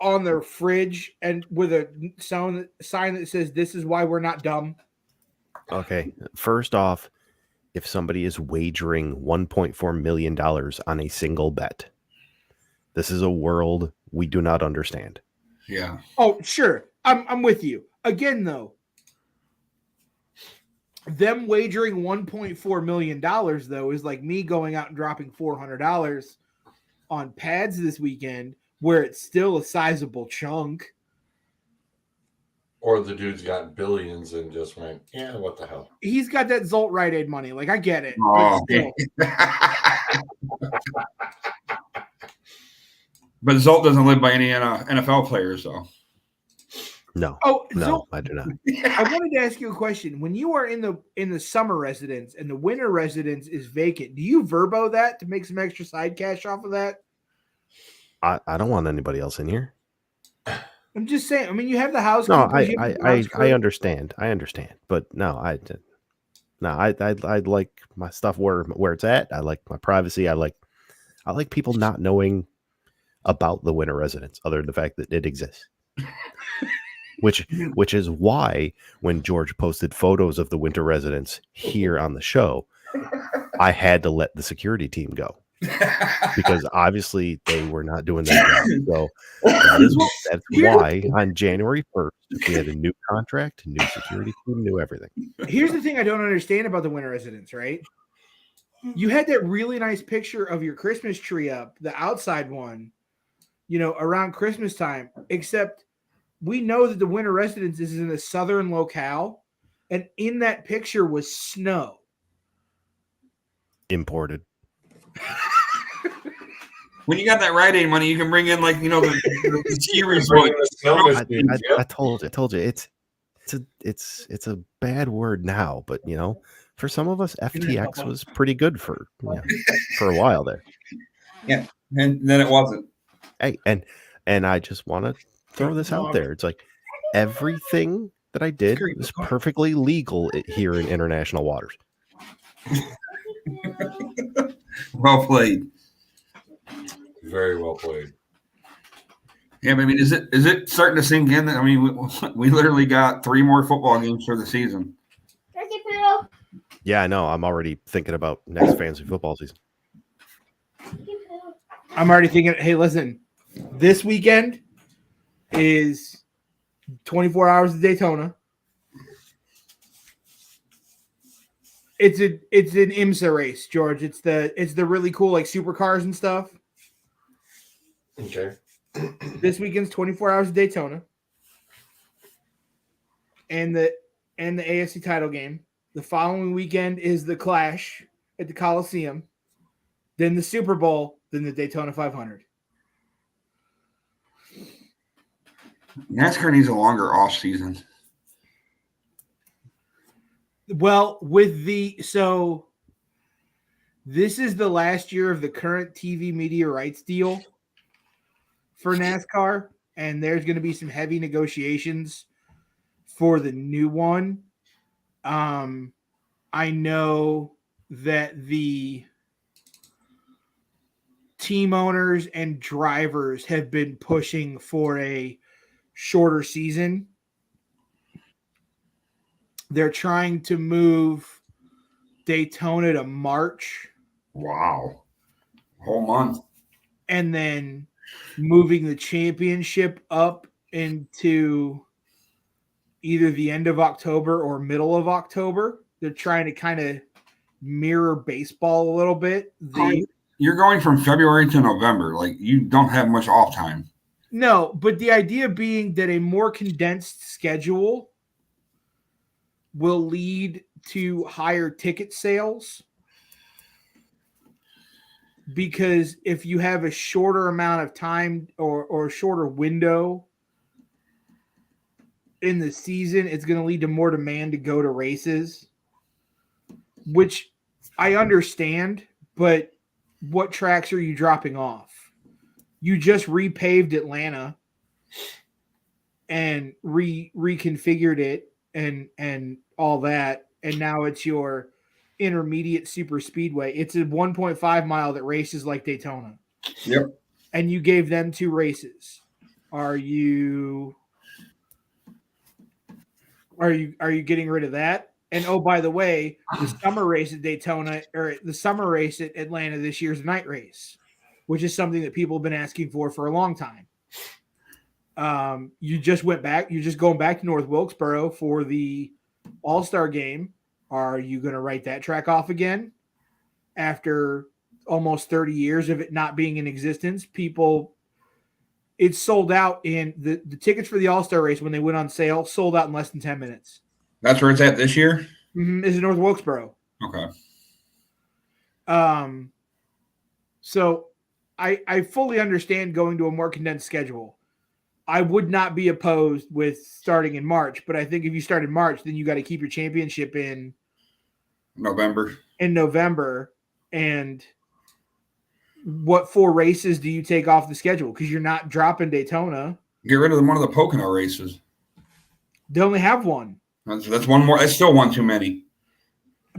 on their fridge and with a sign that says "This is why we're not dumb"? Okay, first off, if somebody is wagering $1.4 million on a single bet, this is a world we do not understand. Yeah. Oh, sure. I'm with you. Again, though, them wagering $1.4 million, though, is like me going out and dropping $400 on pads this weekend, where it's still a sizable chunk. Or the dude's got billions and just went, yeah, what the hell? He's got that Zolt Rite Aid money. Like, I get it. Oh. But still. But Zolt doesn't live by any NFL players, though. No. Oh, No, Zolt, I do not. I wanted to ask you a question. When you are in the summer residence and the winter residence is vacant, do you verbo that to make some extra side cash off of that? I don't want anybody else in here. I'm just saying. I mean, you have the house. No, I understand. I understand, but no, I like my stuff where it's at. I like my privacy. I like people not knowing about the winter residence, other than the fact that it exists. Which is why when George posted photos of the winter residence here on the show, I had to let the security team go. Because obviously they were not doing their job. So that's why on January 1st, we had a new contract, new security team, new everything. Here's the thing I don't understand about the winter residence, right? You had that really nice picture of your Christmas tree up, the outside one, around Christmas time, except we know that the winter residence is in a southern locale, and in that picture was snow. Imported. When you got that Rite Aid money, you can bring in the ski resort. I told you it's a bad word now, but for some of us, FTX was pretty good for a while there. Yeah, and then it wasn't. Hey, and I just want to throw this out there. It's like everything that I did was perfectly legal here in international waters. Well played. Very well played. Yeah, but I mean, is it starting to sink in? I mean, we literally got 3 more football games for the season. Yeah, I know. I'm already thinking about next fantasy football season. I'm already thinking, hey, listen, this weekend is 24 hours of Daytona. It's an IMSA race, George. It's the really cool like supercars and stuff. Okay. This weekend's 24 hours of Daytona. And the AFC title game. The following weekend is the Clash at the Coliseum. Then the Super Bowl, then the Daytona 500. NASCAR needs a longer off season. Well, this is the last year of the current TV media rights deal for NASCAR, and there's going to be some heavy negotiations for the new one. I know that the team owners and drivers have been pushing for a shorter season. They're trying to move Daytona to March. Wow. Whole month. And then moving the championship up into either the end of October or middle of October. They're trying to kind of mirror baseball a little bit. You're going from February to November. Like, you don't have much off time. No, but the idea being that a more condensed schedule will lead to higher ticket sales. because if you have a shorter amount of time or a shorter window in the season, it's going to lead to more demand to go to races, which I understand, but what tracks are you dropping off? You just repaved Atlanta and reconfigured it and all that, and now it's your intermediate super speedway. It's a 1.5 mile that races like Daytona. Yep. And you gave them 2 races. Are you getting rid of that? And oh, by the way, the summer race at Daytona or the summer race at Atlanta this year's a night race, which is something that people have been asking for a long time. You just went back. You're just going back to North Wilkesboro for the All-Star game. Are you going to write that track off again after almost 30 years of it not being in existence? It's sold out in the tickets for the All-Star race when they went on sale, sold out in less than 10 minutes. That's where it's at this year? Is in North Wilkesboro. Okay. So I fully understand going to a more condensed schedule. I would not be opposed with starting in March, but I think if you start in March, then you got to keep your championship in November. And what 4 races do you take off the schedule? Because you're not dropping Daytona. Get rid of one of the Pocono races. They only have one. That's one more. That's still one too many.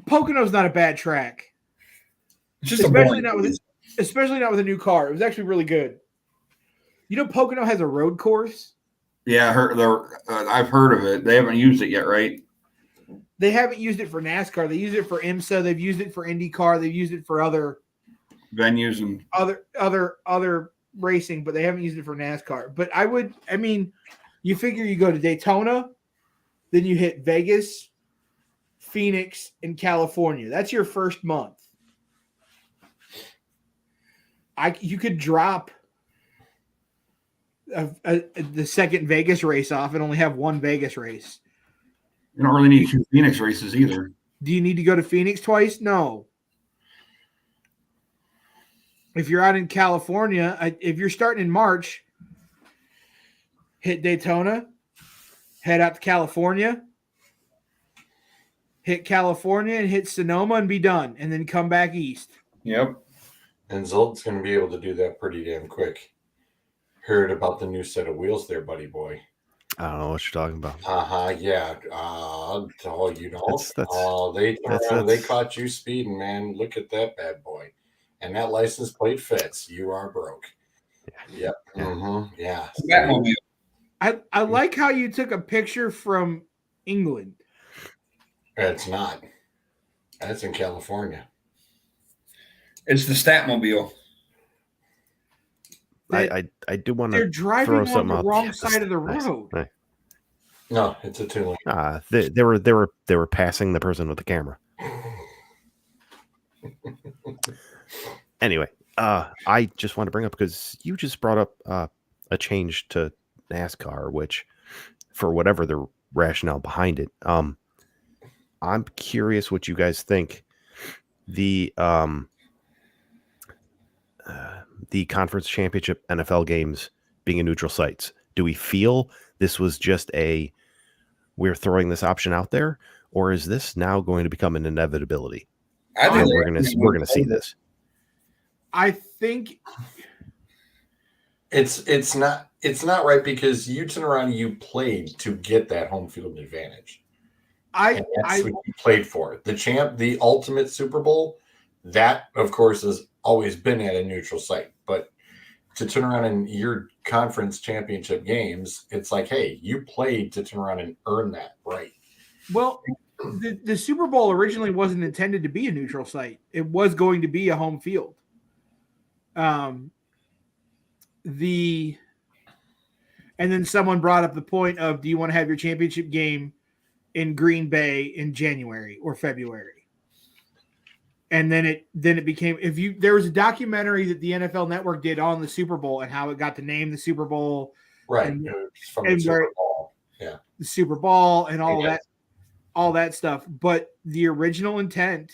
Pocono's not a bad track. It's just especially not with a new car. It was actually really good. You know, Pocono has a road course. Yeah, I've heard of it. They haven't used it yet, right? They haven't used it for NASCAR. They use it for IMSA. They've used it for IndyCar. They've used it for other venues and other racing, but they haven't used it for NASCAR. But you figure you go to Daytona, then you hit Vegas, Phoenix, and California. That's your first month. You could drop the second Vegas race off and only have one Vegas race. You don't really need 2 Phoenix races either. Do you need to go to Phoenix twice? No. If you're out in California, if you're starting in March, hit Daytona, head out to California, hit California and hit Sonoma and be done, and then come back east. Yep. And Zolt's going to be able to do that pretty damn quick. Heard about the new set of wheels there, buddy boy. I don't know what you're talking about. Yeah. They caught you speeding, man. Look at that bad boy. And that license plate fits. You are broke. Yeah. Yep. Mm-hmm. Yeah. I like how you took a picture from England. It's not. That's in California. It's the Statmobile. I do want to they're driving throw on something the out. wrong side of the road. Nice. No, it's a 2-lane. They were passing the person with the camera. Anyway, I just want to bring up, because you just brought up a change to NASCAR, which, for whatever the rationale behind it, I'm curious what you guys think. The conference championship NFL games being in neutral sites. Do we feel this was just we're throwing this option out there, or is this now going to become an inevitability? I think we're going to see this. I think it's not right, because you turn around and you played to get that home field advantage. That's what you played for. The ultimate Super Bowl, that of course has always been at a neutral site. But to turn around in your conference championship games, it's like, hey, you played to turn around and earn that right. Well, the Super Bowl originally wasn't intended to be a neutral site. It was going to be a home field. And then someone brought up the point of, do you want to have your championship game in Green Bay in January or February? And then it became, there was a documentary that the NFL Network did on the Super Bowl and how it got to name the Super Bowl. Right. And the Super Bowl. Yeah. The Super Bowl and all that stuff. But the original intent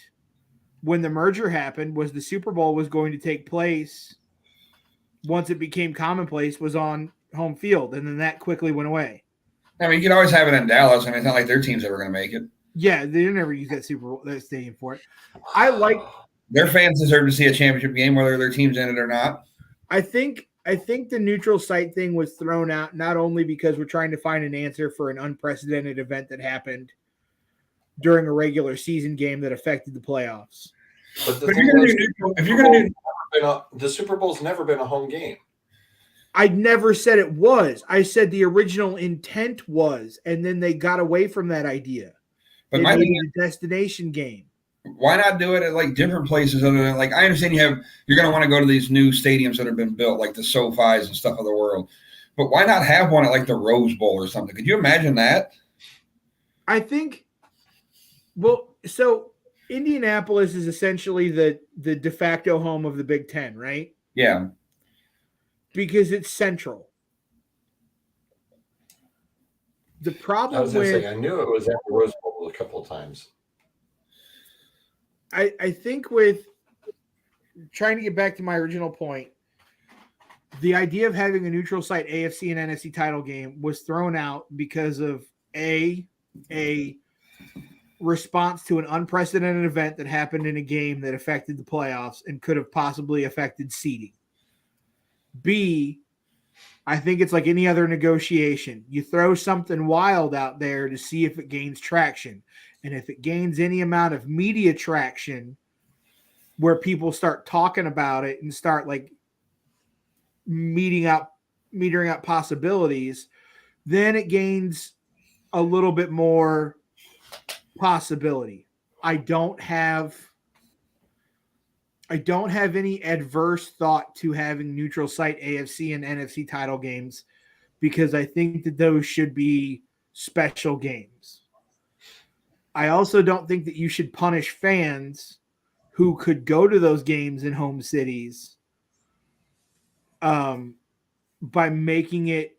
when the merger happened was the Super Bowl was going to take place once it became commonplace was on home field, and then that quickly went away. I mean, you can always have it in Dallas. I mean, it's not like their team's ever going to make it. Yeah, they never use that Super Bowl that stadium for it. I like their fans deserve to see a championship game, whether their team's in it or not. I think the neutral site thing was thrown out not only because we're trying to find an answer for an unprecedented event that happened during a regular season game that affected the playoffs. But if you're going to do the Super Bowl's never been a home game. I never said it was. I said the original intent was, and then they got away from that idea. But they made it a destination game. Why not do it at like different places other than like I understand you're going to want to go to these new stadiums that have been built, like the SoFis and stuff of the world. But why not have one at like the Rose Bowl or something? Could you imagine that? I think. Well, so Indianapolis is essentially the de facto home of the Big Ten, right? Yeah. Because it's central. The problem I knew it was at the Rose Bowl a couple of times. I think with trying to get back to my original point, the idea of having a neutral site AFC and NFC title game was thrown out because of a response to an unprecedented event that happened in a game that affected the playoffs and could have possibly affected seeding. B, I think it's like any other negotiation. You throw something wild out there to see if it gains traction. And if it gains any amount of media traction where people start talking about it and start like metering out possibilities, then it gains a little bit more possibility. I don't have any adverse thought to having neutral site AFC and NFC title games because I think that those should be special games. I also don't think that you should punish fans who could go to those games in home cities by making it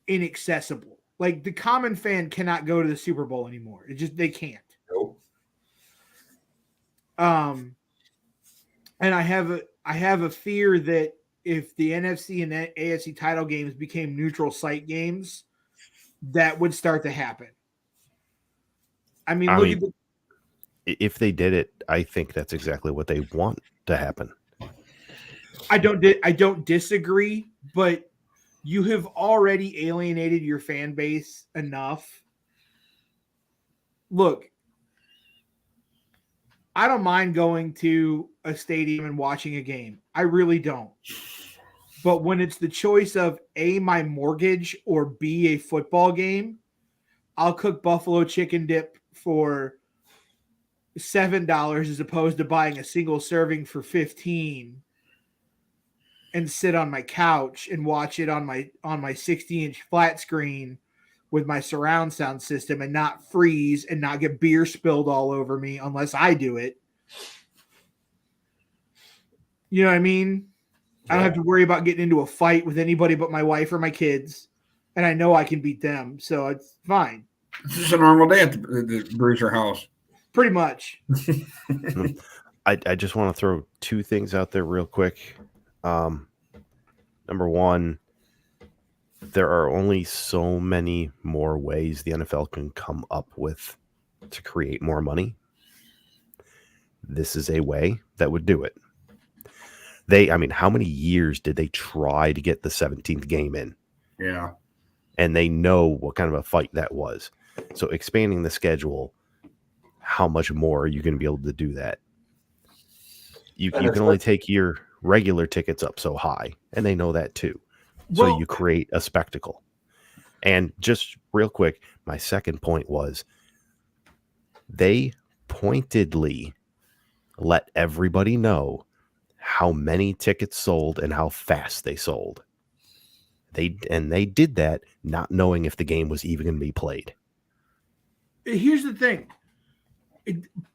inaccessible. Like the common fan cannot go to the Super Bowl anymore. They can't. Nope. And I have a fear that if the NFC and AFC title games became neutral site games, that would start to happen. If they did it, I think that's exactly what they want to happen. I don't disagree, but you have already alienated your fan base enough. Look, I don't mind going to a stadium and watching a game. I really don't. But when it's the choice of A, my mortgage, or B, a football game, I'll cook buffalo chicken dip for $7 as opposed to buying a single serving for $15 and sit on my couch and watch it on my 60-inch flat screen with my surround sound system and not freeze and not get beer spilled all over me unless I do it. You know what I mean? Yeah. I don't have to worry about getting into a fight with anybody but my wife or my kids. And I know I can beat them, so it's fine. It's just a normal day at the Bruiser house. Pretty much. I just want to throw two things out there real quick. Number one, there are only so many more ways the NFL can come up with to create more money. This is a way that would do it. How many years did they try to get the 17th game in? Yeah. And they know what kind of a fight that was. So expanding the schedule, how much more are you going to be able to do that? You can only take your regular tickets up so high, and they know that too. So you create a spectacle. And just real quick, my second point was they pointedly let everybody know how many tickets sold and how fast they sold. They did that not knowing if the game was even going to be played. Here's the thing.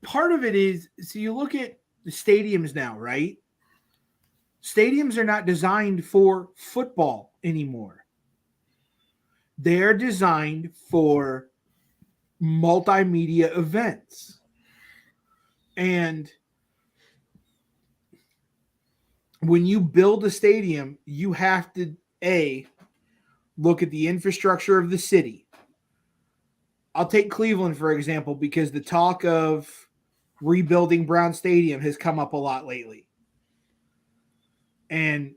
Part of it is, so you look at the stadiums now, right? Stadiums are not designed for football anymore. They're designed for multimedia events. And when you build a stadium, you have to look at the infrastructure of the city. I'll take Cleveland, for example, because the talk of rebuilding Brown Stadium has come up a lot lately. And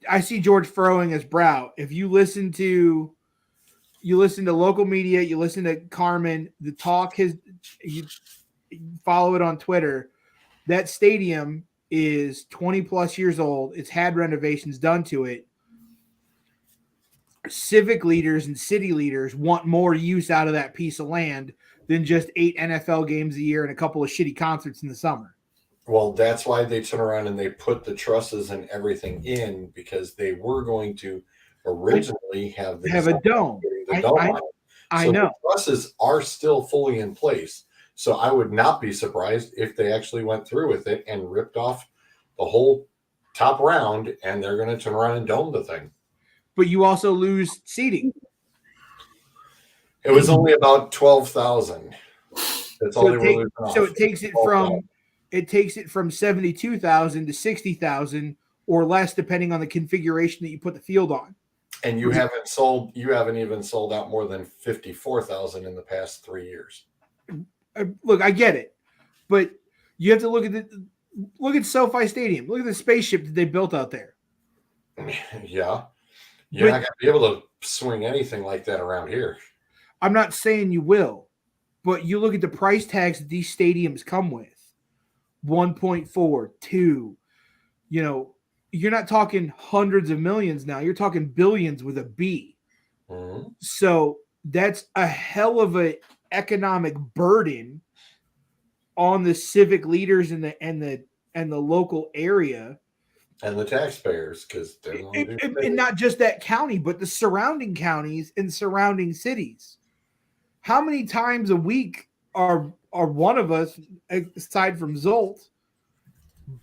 I see George furrowing his brow. If you listen to local media, you listen to Carmen, the talk you follow it on Twitter. That stadium is 20 plus years old. It's had renovations done to it. Civic leaders and city leaders want more use out of that piece of land than just 8 NFL games a year and a couple of shitty concerts in the summer. Well, that's why they turn around and they put the trusses and everything in, because they were going to originally have a dome. I know. The trusses are still fully in place. So I would not be surprised if they actually went through with it and ripped off the whole top round, and they're going to turn around and dome the thing. But you also lose seating. It was only about 12,000. That's all they were losing off. So it takes it from 72,000 to 60,000 or less, depending on the configuration that you put the field on. And you haven't even sold out more than 54,000 in the past 3 years. Look, I get it, but you have to look at SoFi Stadium. Look at the spaceship that they built out there. Yeah. You're not going to be able to swing anything like that around here. I'm not saying you will, but you look at the price tags that these stadiums come with. 1.4, 2. You know, you're not talking hundreds of millions now. You're talking billions with a B. Mm-hmm. So that's a hell of an economic burden on the civic leaders and the local area. And the taxpayers, because and not just that county, but the surrounding counties and surrounding cities. How many times a week are one of us, aside from Zolt,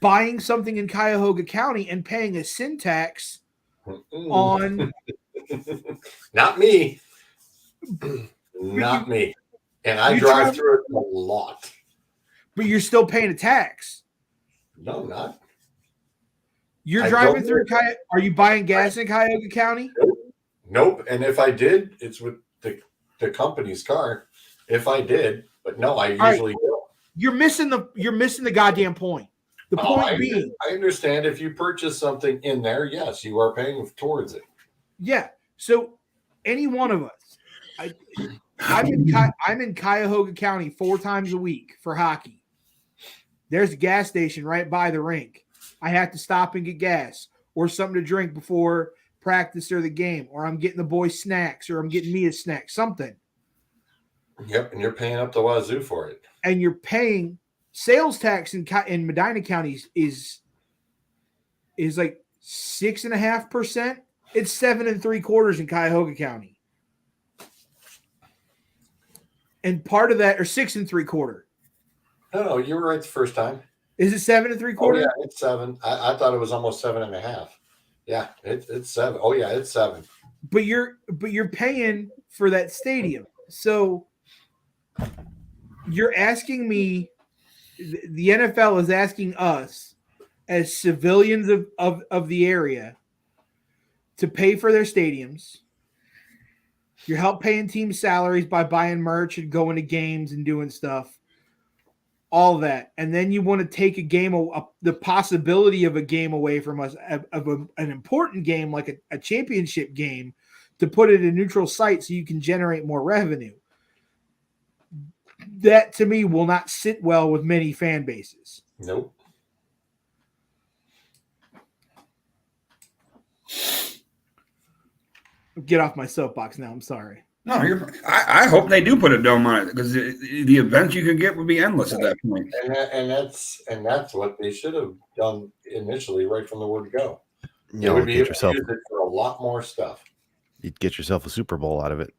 buying something in Cuyahoga County and paying a sin tax on? Not me. Not me. And I drive through it a lot. But you're still paying a tax. No, I'm not. You're driving through Cuyahoga. Are you buying gas in Cuyahoga County? Nope. And if I did, it's with the company's car. If I did, but no, I usually don't. You're missing the goddamn point. The point being, I understand if you purchase something in there, yes, you are paying towards it. Yeah. So any one of us, I'm in Cuyahoga County 4 times a week for hockey. There's a gas station right by the rink. I have to stop and get gas or something to drink before practice or the game, or I'm getting the boys snacks, or I'm getting me a snack, something. Yep, and you're paying up the wazoo for it. And you're paying sales tax in Medina counties is like 6.5%. It's 7.75% in Cuyahoga County, and part of that, or 6.75%. No, you were right the first time. Is it 7.75%? Oh, yeah, it's 7. I thought it was almost 7.5. Yeah, it's 7. Oh yeah, it's 7. But you're paying for that stadium. So you're asking me, the NFL is asking us as civilians of the area to pay for their stadiums. You're help paying team salaries by buying merch and going to games and doing stuff. All that, and then you want to take a game, the possibility of a game away from us, an important game like a championship game, to put it in a neutral site so you can generate more revenue. That, to me, will not sit well with many fan bases. Nope. Get off my soapbox now. I'm sorry. No, I hope they do put a dome on it, because the events you could get would be endless at that point. And that's what they should have done initially, right from the word go. You would be able to use it for a lot more stuff. You'd get yourself a Super Bowl out of it.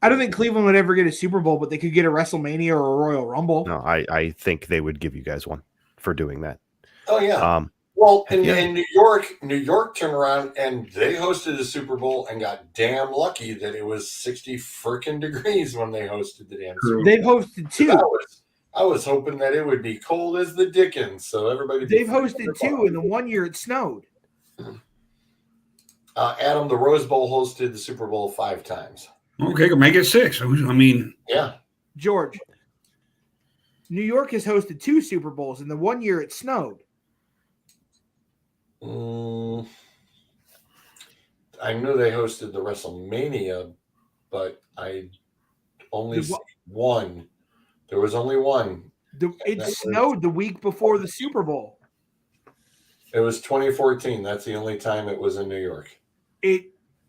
I don't think Cleveland would ever get a Super Bowl, but they could get a WrestleMania or a Royal Rumble. No, I think they would give you guys one for doing that. Oh yeah. Well, in New York turned around and they hosted a Super Bowl and got damn lucky that it was 60 freaking degrees when they hosted the damn Super Bowl. They've hosted 2. I was hoping that it would be cold as the dickens, so everybody. They've hosted 2, and the one year it snowed. Adam, the Rose Bowl hosted the Super Bowl 5 times. Okay, make it 6. I mean, Yeah. George, New York has hosted 2 Super Bowls, and the one year it snowed. I knew they hosted the WrestleMania, but I only see one. There was only one. It snowed the week before the Super Bowl. It was 2014. That's the only time it was in New York.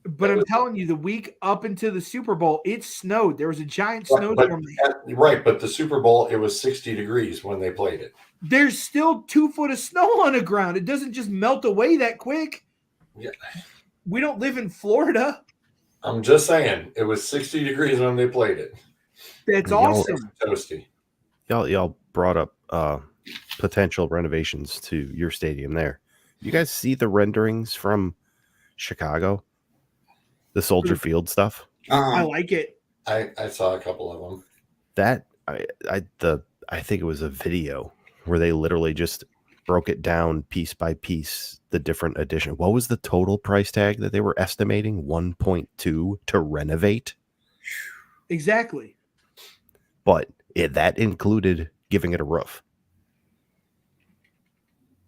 But I'm telling you, the week up into the Super Bowl, it snowed. There was a giant snowstorm. Right, but the Super Bowl, it was 60 degrees when they played it. There's still 2 foot of snow on the ground. It doesn't just melt away that quick. Yeah. We don't live in Florida. I'm just saying, it was 60 degrees when they played it. That's awesome. Toasty. Y'all brought up potential renovations to your stadium there. You guys see the renderings from Chicago? The Soldier Field stuff? I like it. I saw a couple of them. That I think it was a video where they literally just broke it down piece by piece, the different edition. What was the total price tag that they were estimating? 1.2 to renovate? Exactly. But that included giving it a roof.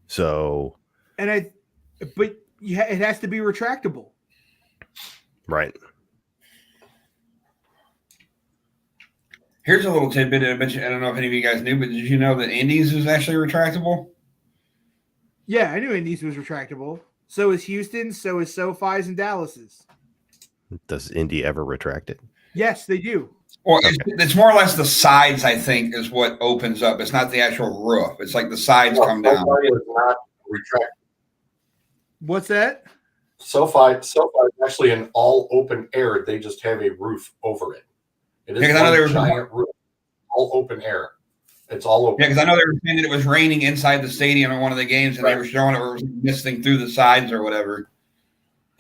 So, But it has to be retractable. Right. here's a little tidbit. I don't know if any of you guys knew, but did you know that Indy's is actually retractable? Yeah, I knew Indy's was retractable. So is Houston. So is SoFi's and Dallas's. Does Indy ever retract it? Yes, they do. Well, it's more or less the sides, I think, is what opens up. It's not the actual roof. It's like the sides come down. SoFi is not retractable. What's that? SoFi is actually an all open air. They just have a roof over it. It is one giant roof, all open air. It's all open. Yeah, because I know they were saying that it was raining inside the stadium in one of the games, and they were showing it was misting through the sides or whatever.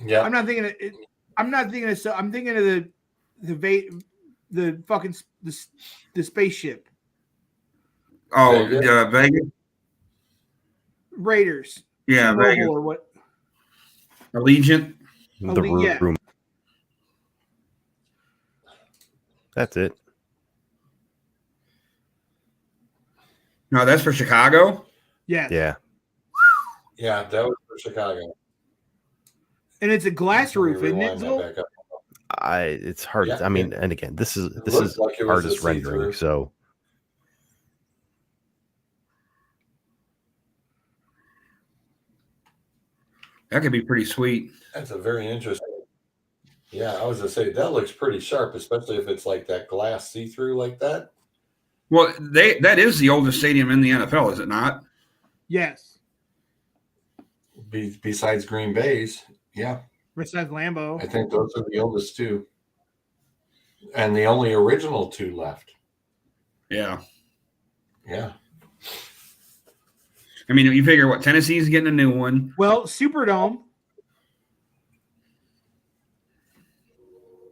Yeah, I'm not thinking of it. I'm not thinking of. I'm thinking of the fucking the spaceship. Oh, Vegas. Raiders. Yeah, Vegas. Or what? The Allegiant. room. That's it. No, that's for Chicago. Yes. Yeah. Yeah, that was for Chicago. And it's a glass roof, isn't it? It's hard. Yeah, I mean, and again, this is like artist rendering, so That could be pretty sweet. That's a very interesting. Yeah, I was gonna say that looks pretty sharp, especially if it's like that glass see-through like that. Well, that is the oldest stadium in the NFL, is it not? Yes. Besides Green Bay's, yeah. Besides Lambeau. I think those are the oldest two. And the only original two left. Yeah. Yeah. I mean, you figure what Tennessee's getting a new one. Well, Superdome.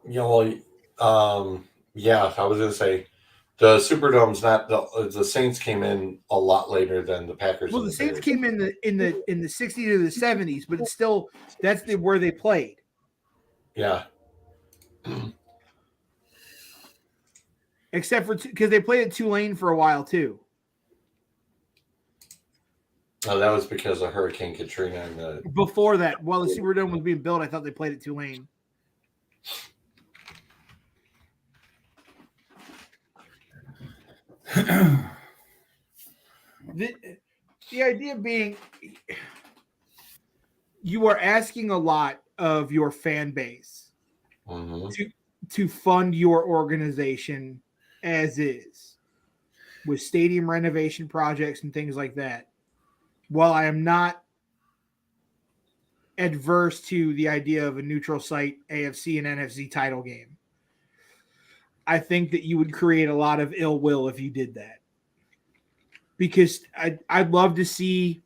Yeah, yeah, I was gonna say the Superdome's not the Saints came in a lot later than the Packers. Well, the Saints came in the 60s to the 70s, but it's still that's where they played. Yeah. Except for because they played at Tulane for a while too. Oh, that was because of Hurricane Katrina and the. Before that, while the Superdome was being built, I thought they played at Tulane. The idea being you are asking a lot of your fan base to fund your organization as is with stadium renovation projects and things like that. While I am not adverse to the idea of a neutral site AFC and NFC title game, I think that you would create a lot of ill will if you did that. Because I'd love to see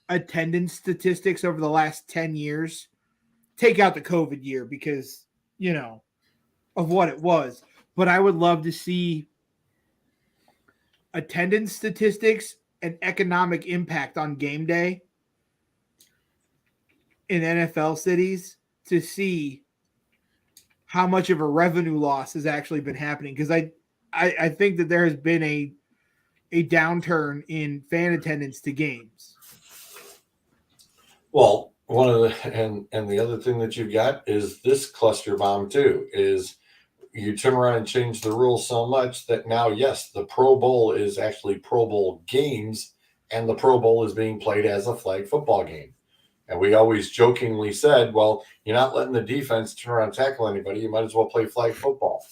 attendance statistics over the last 10 years. Take out the COVID year because, of what it was. but I would love to see attendance statistics and economic impact on game day in NFL cities to see how much of a revenue loss has actually been happening. Because I think that there has been a downturn in fan attendance to games. Well, one of the and the other thing that you've got is this cluster bomb too. Is you turn around and change the rules so much that now, yes, the Pro Bowl is actually Pro Bowl games, and the Pro Bowl is being played as a flag football game. And we always jokingly said, well, you're not letting the defense turn around and tackle anybody. You might as well play flag football.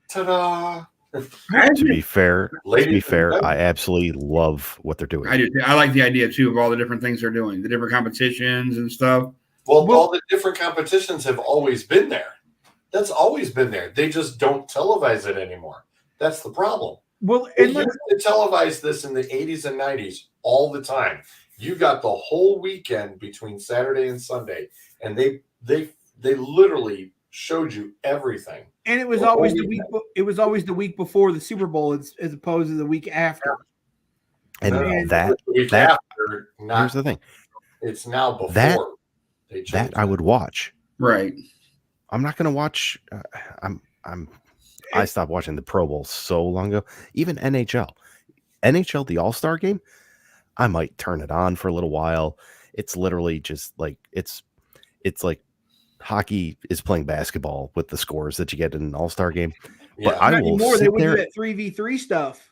Ta-da! To be fair, Ladies and I absolutely love what they're doing. I do. I like the idea too of all the different things they're doing, the different competitions and stuff. Well, all the different competitions have always been there. That's always been there. They just don't televise it anymore. That's the problem. Well, They and used to televise this in the 80s and 90s all the time. You got the whole weekend between Saturday and Sunday, and they literally showed you everything. And it was always the week. It was always the week before the Super Bowl, as opposed to the week after. And the week after, here's the thing. It's now before they changed that I would watch. Right. I'm not going to watch. I stopped watching the Pro Bowl so long ago. Even NHL, the All-Star game, I might turn it on for a little while. It's literally just like it's like hockey is playing basketball with the scores that you get in an All-Star game. Yeah. But I will sit there. That 3v3 stuff.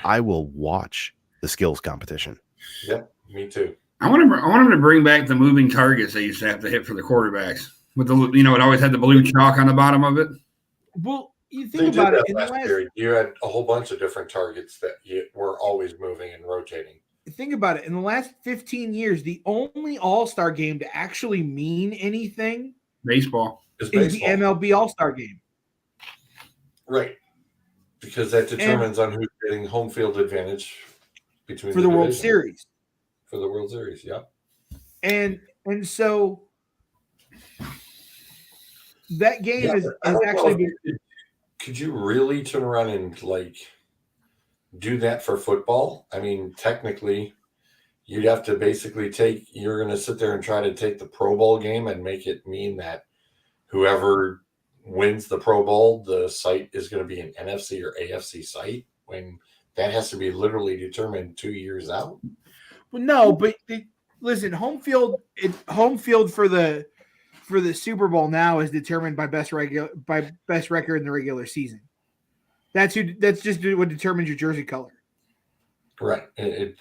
I will watch the skills competition. Yep, me too. I want them to bring back the moving targets they used to have to hit for the quarterbacks. With the, it always had the blue chalk on the bottom of it. Well, you think about it. In the last period, you had a whole bunch of different targets that were always moving and rotating. Think about it. In the last 15 years, the only All-Star game to actually mean anything baseball is the MLB All-Star game. Right. Because that determines on who's getting home field advantage between for the World Series. For the World Series, yeah. And so that game has actually been. Could you really turn around and do that for football? I mean, technically, you'd have to basically you're going to sit there and try to take the Pro Bowl game and make it mean that whoever wins the Pro Bowl, the site is going to be an NFC or AFC site, when that has to be literally determined 2 years out. Well, no, but listen, home field for the Super Bowl now is determined by best record in the regular season. That's just what determines your jersey color. Right. And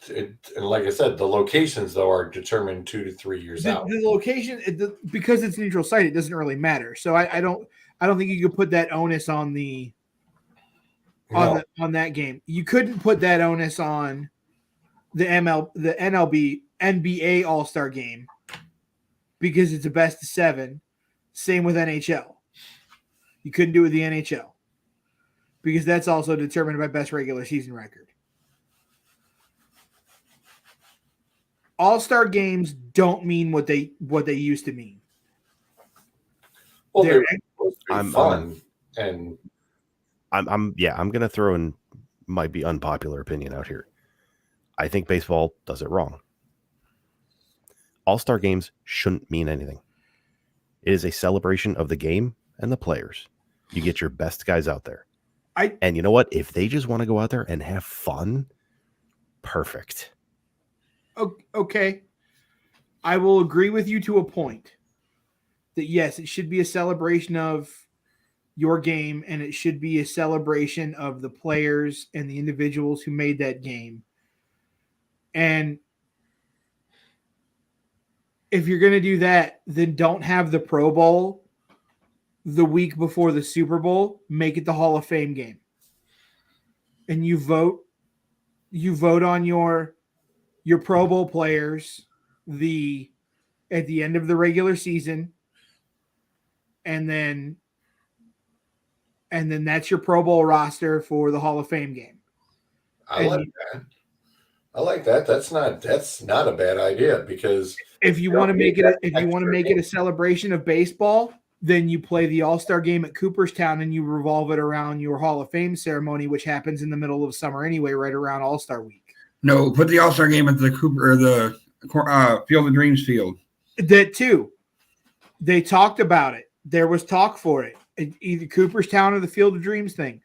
like I said, the locations though are determined 2 to 3 years out. The location, because it's a neutral site, it doesn't really matter. So I don't think you could put that onus on on that game. You couldn't put that onus on the NBA All-Star game because it's a best of 7. Same with NHL. You couldn't do it with the NHL because that's also determined by best regular season record. All-Star games don't mean what they used to mean. Well, they're fun, and I'm going to throw in might be unpopular opinion out here. I think baseball does it wrong. All-Star games shouldn't mean anything. It is a celebration of the game and the players. You get your best guys out there. And you know what? If they just want to go out there and have fun, perfect. Okay. I will agree with you to a point that yes, it should be a celebration of your game, and it should be a celebration of the players and the individuals who made that game. And if you're going to do that, then don't have the Pro Bowl the week before the Super Bowl. Make it the Hall of Fame game. And you vote on your Pro Bowl players at the end of the regular season. And then that's your Pro Bowl roster for the Hall of Fame game. I like that. That's not a bad idea, because if you want to make it a celebration of baseball, then you play the All-Star game at Cooperstown and you revolve it around your Hall of Fame ceremony, which happens in the middle of summer anyway, right around All-Star week. No, put the All-Star game at the Cooper or the Field of Dreams field. That too. They talked about it. There was talk for it. Either Cooperstown or the Field of Dreams thing.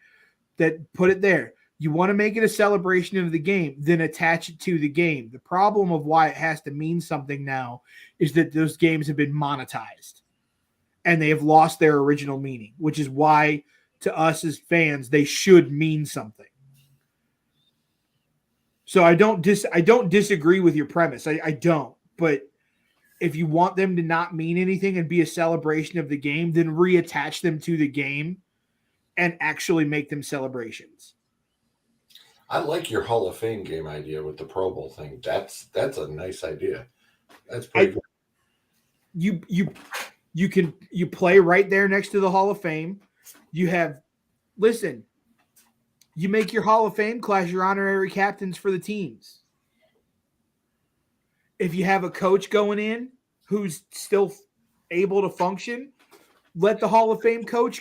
That put it there. You want to make it a celebration of the game, then attach it to the game. The problem of why it has to mean something now is that those games have been monetized and they have lost their original meaning, which is why to us as fans, they should mean something. So I don't disagree with your premise. I don't. But if you want them to not mean anything and be a celebration of the game, then reattach them to the game and actually make them celebrations. I like your Hall of Fame game idea with the Pro Bowl thing. That's a nice idea. That's pretty good. You play right there next to the Hall of Fame. You make your Hall of Fame class your honorary captains for the teams. If you have a coach going in who's still able to function, let the Hall of Fame coach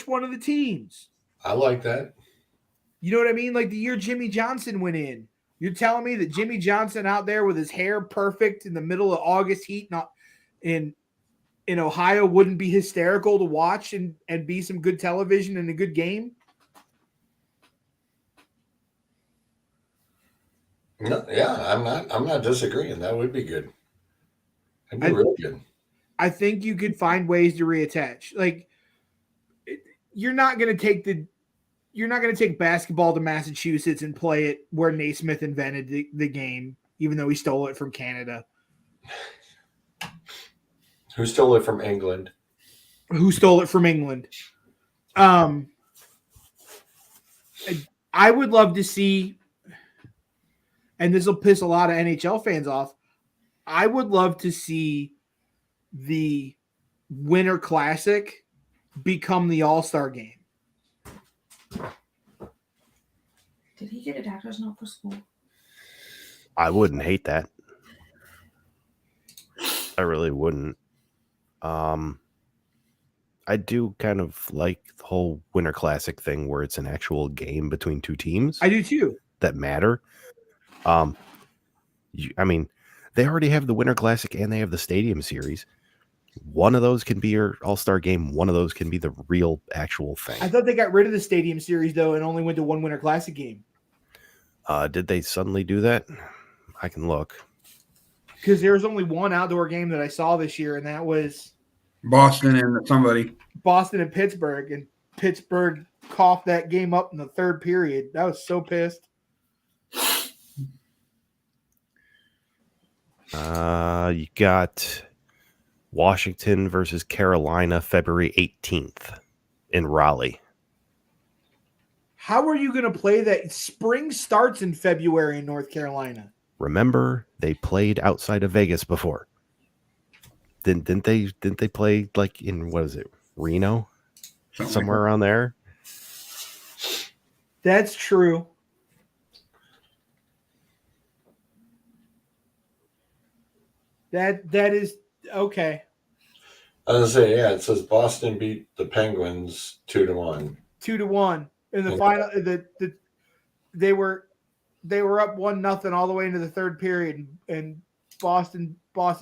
one of the teams. I like that. You know what I mean? Like the year Jimmy Johnson went in. You're telling me that Jimmy Johnson out there with his hair perfect in the middle of August heat not in Ohio wouldn't be hysterical to watch and be some good television and a good game? No, yeah, I'm not disagreeing. That would be good. That'd be really good. I think you could find ways to reattach. Like you're not going to take basketball to Massachusetts and play it where Naismith invented the game, even though he stole it from Canada. Who stole it from England? Who stole it from England? I would love to see, and this will piss a lot of NHL fans off, I would love to see the Winter Classic become the All-Star game. Did he get a doctor's note for school? I wouldn't hate that. I really wouldn't. I do kind of like the whole Winter Classic thing where it's an actual game between two teams. I do too. That matter. I mean, they already have the Winter Classic and they have the Stadium Series. One of those can be your All-Star game. One of those can be the real actual thing. I thought they got rid of the Stadium Series, though, and only went to one Winter Classic game. Did they suddenly do that? I can look. Because there was only one outdoor game that I saw this year, and that was Boston and somebody. Boston and Pittsburgh. And Pittsburgh coughed that game up in the third period. I was so pissed. You got Washington versus Carolina, February 18th in Raleigh. How are you going to play that? Spring starts in February in North Carolina. Remember, they played outside of Vegas before. Didn't they play like in, what is it, Reno? Somewhere around there? That's true. That is okay. I was gonna say, yeah, it says Boston beat the Penguins 2-1. 2-1 in the final. They were up 1-0 all the way into the third period, and Boston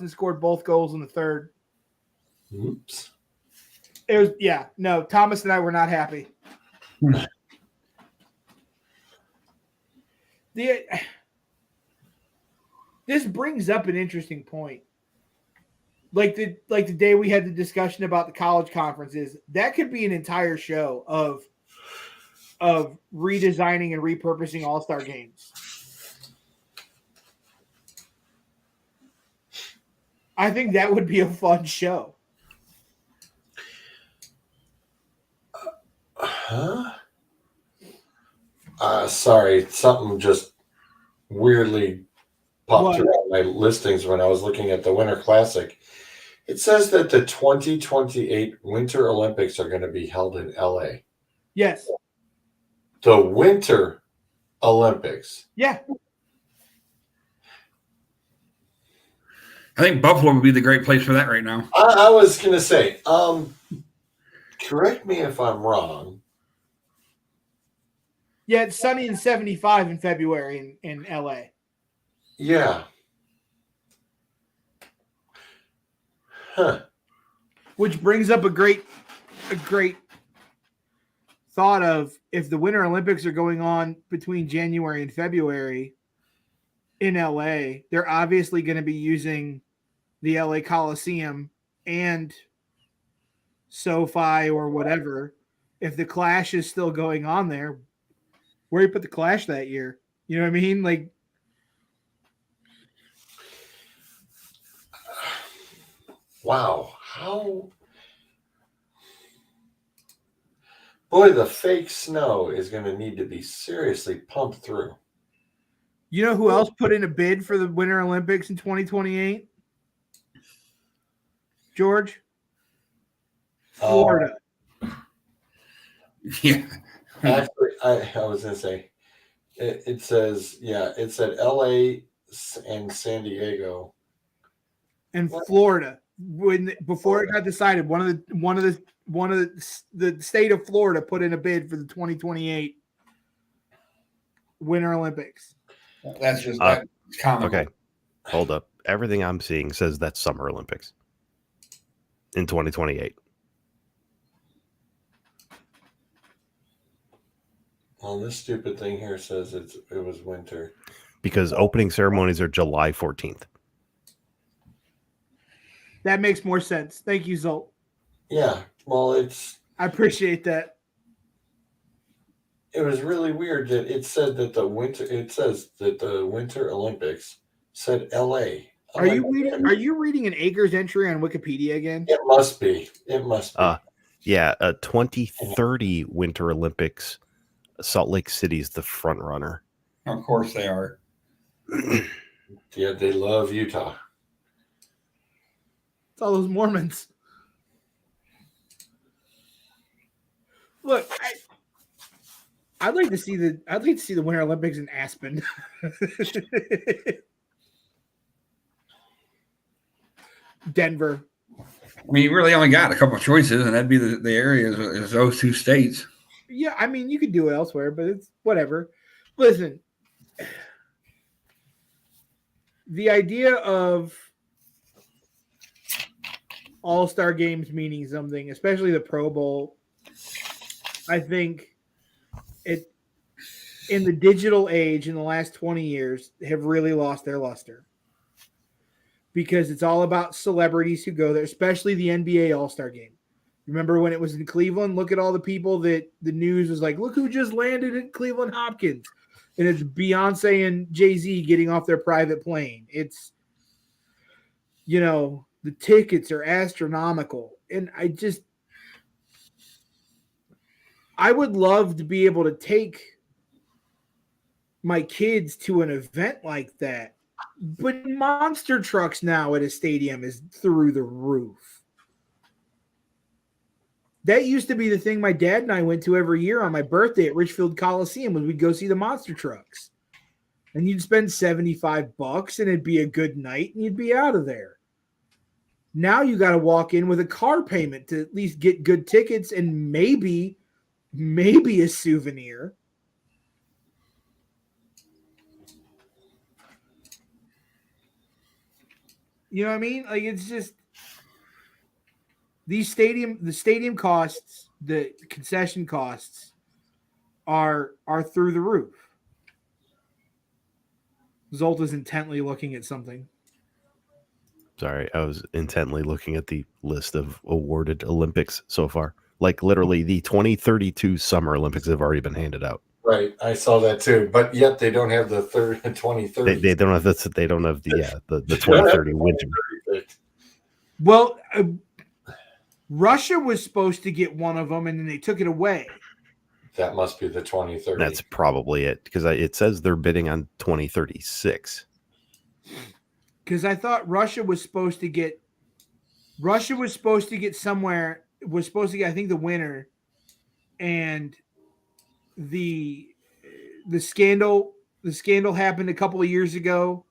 scored both goals in the third. Oops. It was Thomas and I were not happy. This brings up an interesting point. Like the day we had the discussion about the college conferences, that could be an entire show of redesigning and repurposing all-star games. I think that would be a fun show. Sorry, something just weirdly popped through my listings when I was looking at the Winter Classic. It says that the 2028 Winter Olympics are going to be held in LA. Yes. The Winter Olympics. Yeah. I think Buffalo would be the great place for that right now. I was going to say, correct me if I'm wrong. Yeah, it's sunny and 75 in February in LA. Yeah. Huh. Which brings up a great thought of if the Winter Olympics are going on between January and February in LA, they're obviously going to be using the LA Coliseum and SoFi or whatever. If the Clash is still going on there, where you put the Clash that year? You know what I mean? Like, wow. How? Boy, the fake snow is going to need to be seriously pumped through. you know who else put in a bid for the Winter Olympics in 2028? George? Florida. Yeah. Actually, I was going to say, it says, it said LA and San And Florida, before it got decided, one of the state of Florida put in a bid for the 2028 Winter Olympics. That's just that's comical. Okay, hold up. Everything I'm seeing says that's Summer Olympics in 2028. Well, this stupid thing here says it was winter. Because opening ceremonies are July 14th. That makes more sense. Thank you, Zolt. Yeah, well, I appreciate that. it was really weird that it says that the Winter Olympics said LA. Are you reading an Akers entry on Wikipedia again? It must be. Yeah, 2030 Winter Olympics. Salt Lake City's the front runner. Of course they are. Yeah, they love Utah. It's all those Mormons. Look, I'd like to see the Winter Olympics in Aspen. Denver. I mean, you really only got a couple of choices, and that'd be the areas is those two states. Yeah, I mean, you could do it elsewhere, but it's whatever. Listen, the idea of all-star games meaning something, especially the Pro Bowl, I think it in the digital age in the last 20 years have really lost their luster. Because it's all about celebrities who go there, especially the NBA All-Star game. Remember when it was in Cleveland? Look at all the people that the news was like, look who just landed at Cleveland Hopkins. And it's Beyonce and Jay-Z getting off their private plane. It's, the tickets are astronomical. And I would love to be able to take my kids to an event like that. But monster trucks now at a stadium is through the roof. That used to be the thing my dad and I went to every year on my birthday at Richfield Coliseum was we'd go see the monster trucks. And you'd spend $75 and it'd be a good night and you'd be out of there. Now you got to walk in with a car payment to at least get good tickets and maybe a souvenir. You know what I mean? Like, it's just the stadium costs, the concession costs are through the roof. Zolt is intently looking at something. Sorry, I was intently looking at the list of awarded Olympics so far. Like literally the 2032 Summer Olympics have already been handed out. Right, I saw that too. But yet they don't have the 2030. They don't have the 2030 winter. Well, Russia was supposed to get one of them, and then they took it away. That must be the 2030. That's probably it, because it says they're bidding on 2036. Because I thought Russia was supposed to get somewhere. Was supposed to get, I think, the winner, and the scandal happened a couple of years ago,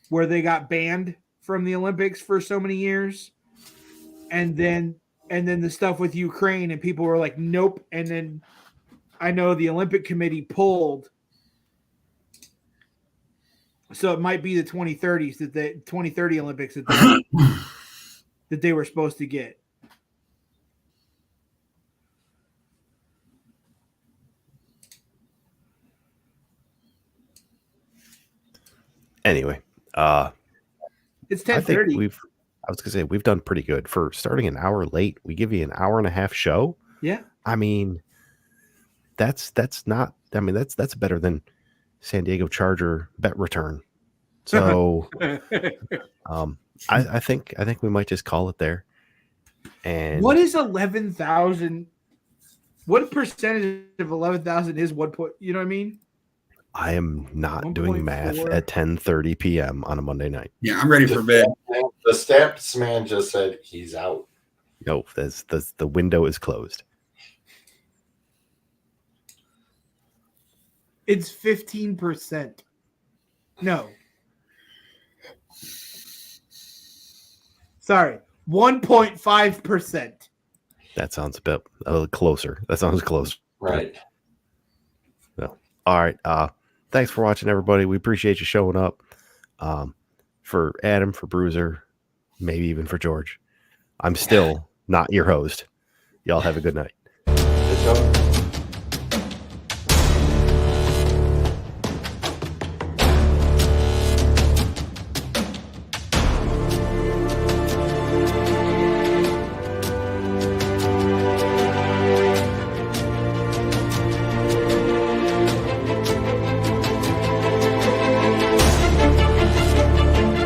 where they got banned from the Olympics for so many years, and then the stuff with Ukraine, and people were like, nope. And then I know the Olympic Committee pulled. So it might be the 2030s that the 2030 Olympics that they were supposed to get. Anyway, It's I think 10:30. I was gonna say we've done pretty good for starting an hour late. We give you an hour and a half show. Yeah. I mean, that's better than San Diego Charger bet return. So I think we might just call it there. And what is 11,000? What percentage of 11,000 is what point? You know what I mean? I am not doing math 1.4. at 10:30 p.m. on a Monday night. Yeah, I'm ready for bed. The stats man just said he's out. No, the window is closed. It's 15%. No. Sorry, 1.5%. That sounds a little closer. That sounds close. Right. So, all right. Thanks for watching, everybody. We appreciate you showing up. For Adam, for Bruiser, maybe even for George. I'm still not your host. Y'all have a good night. Good job.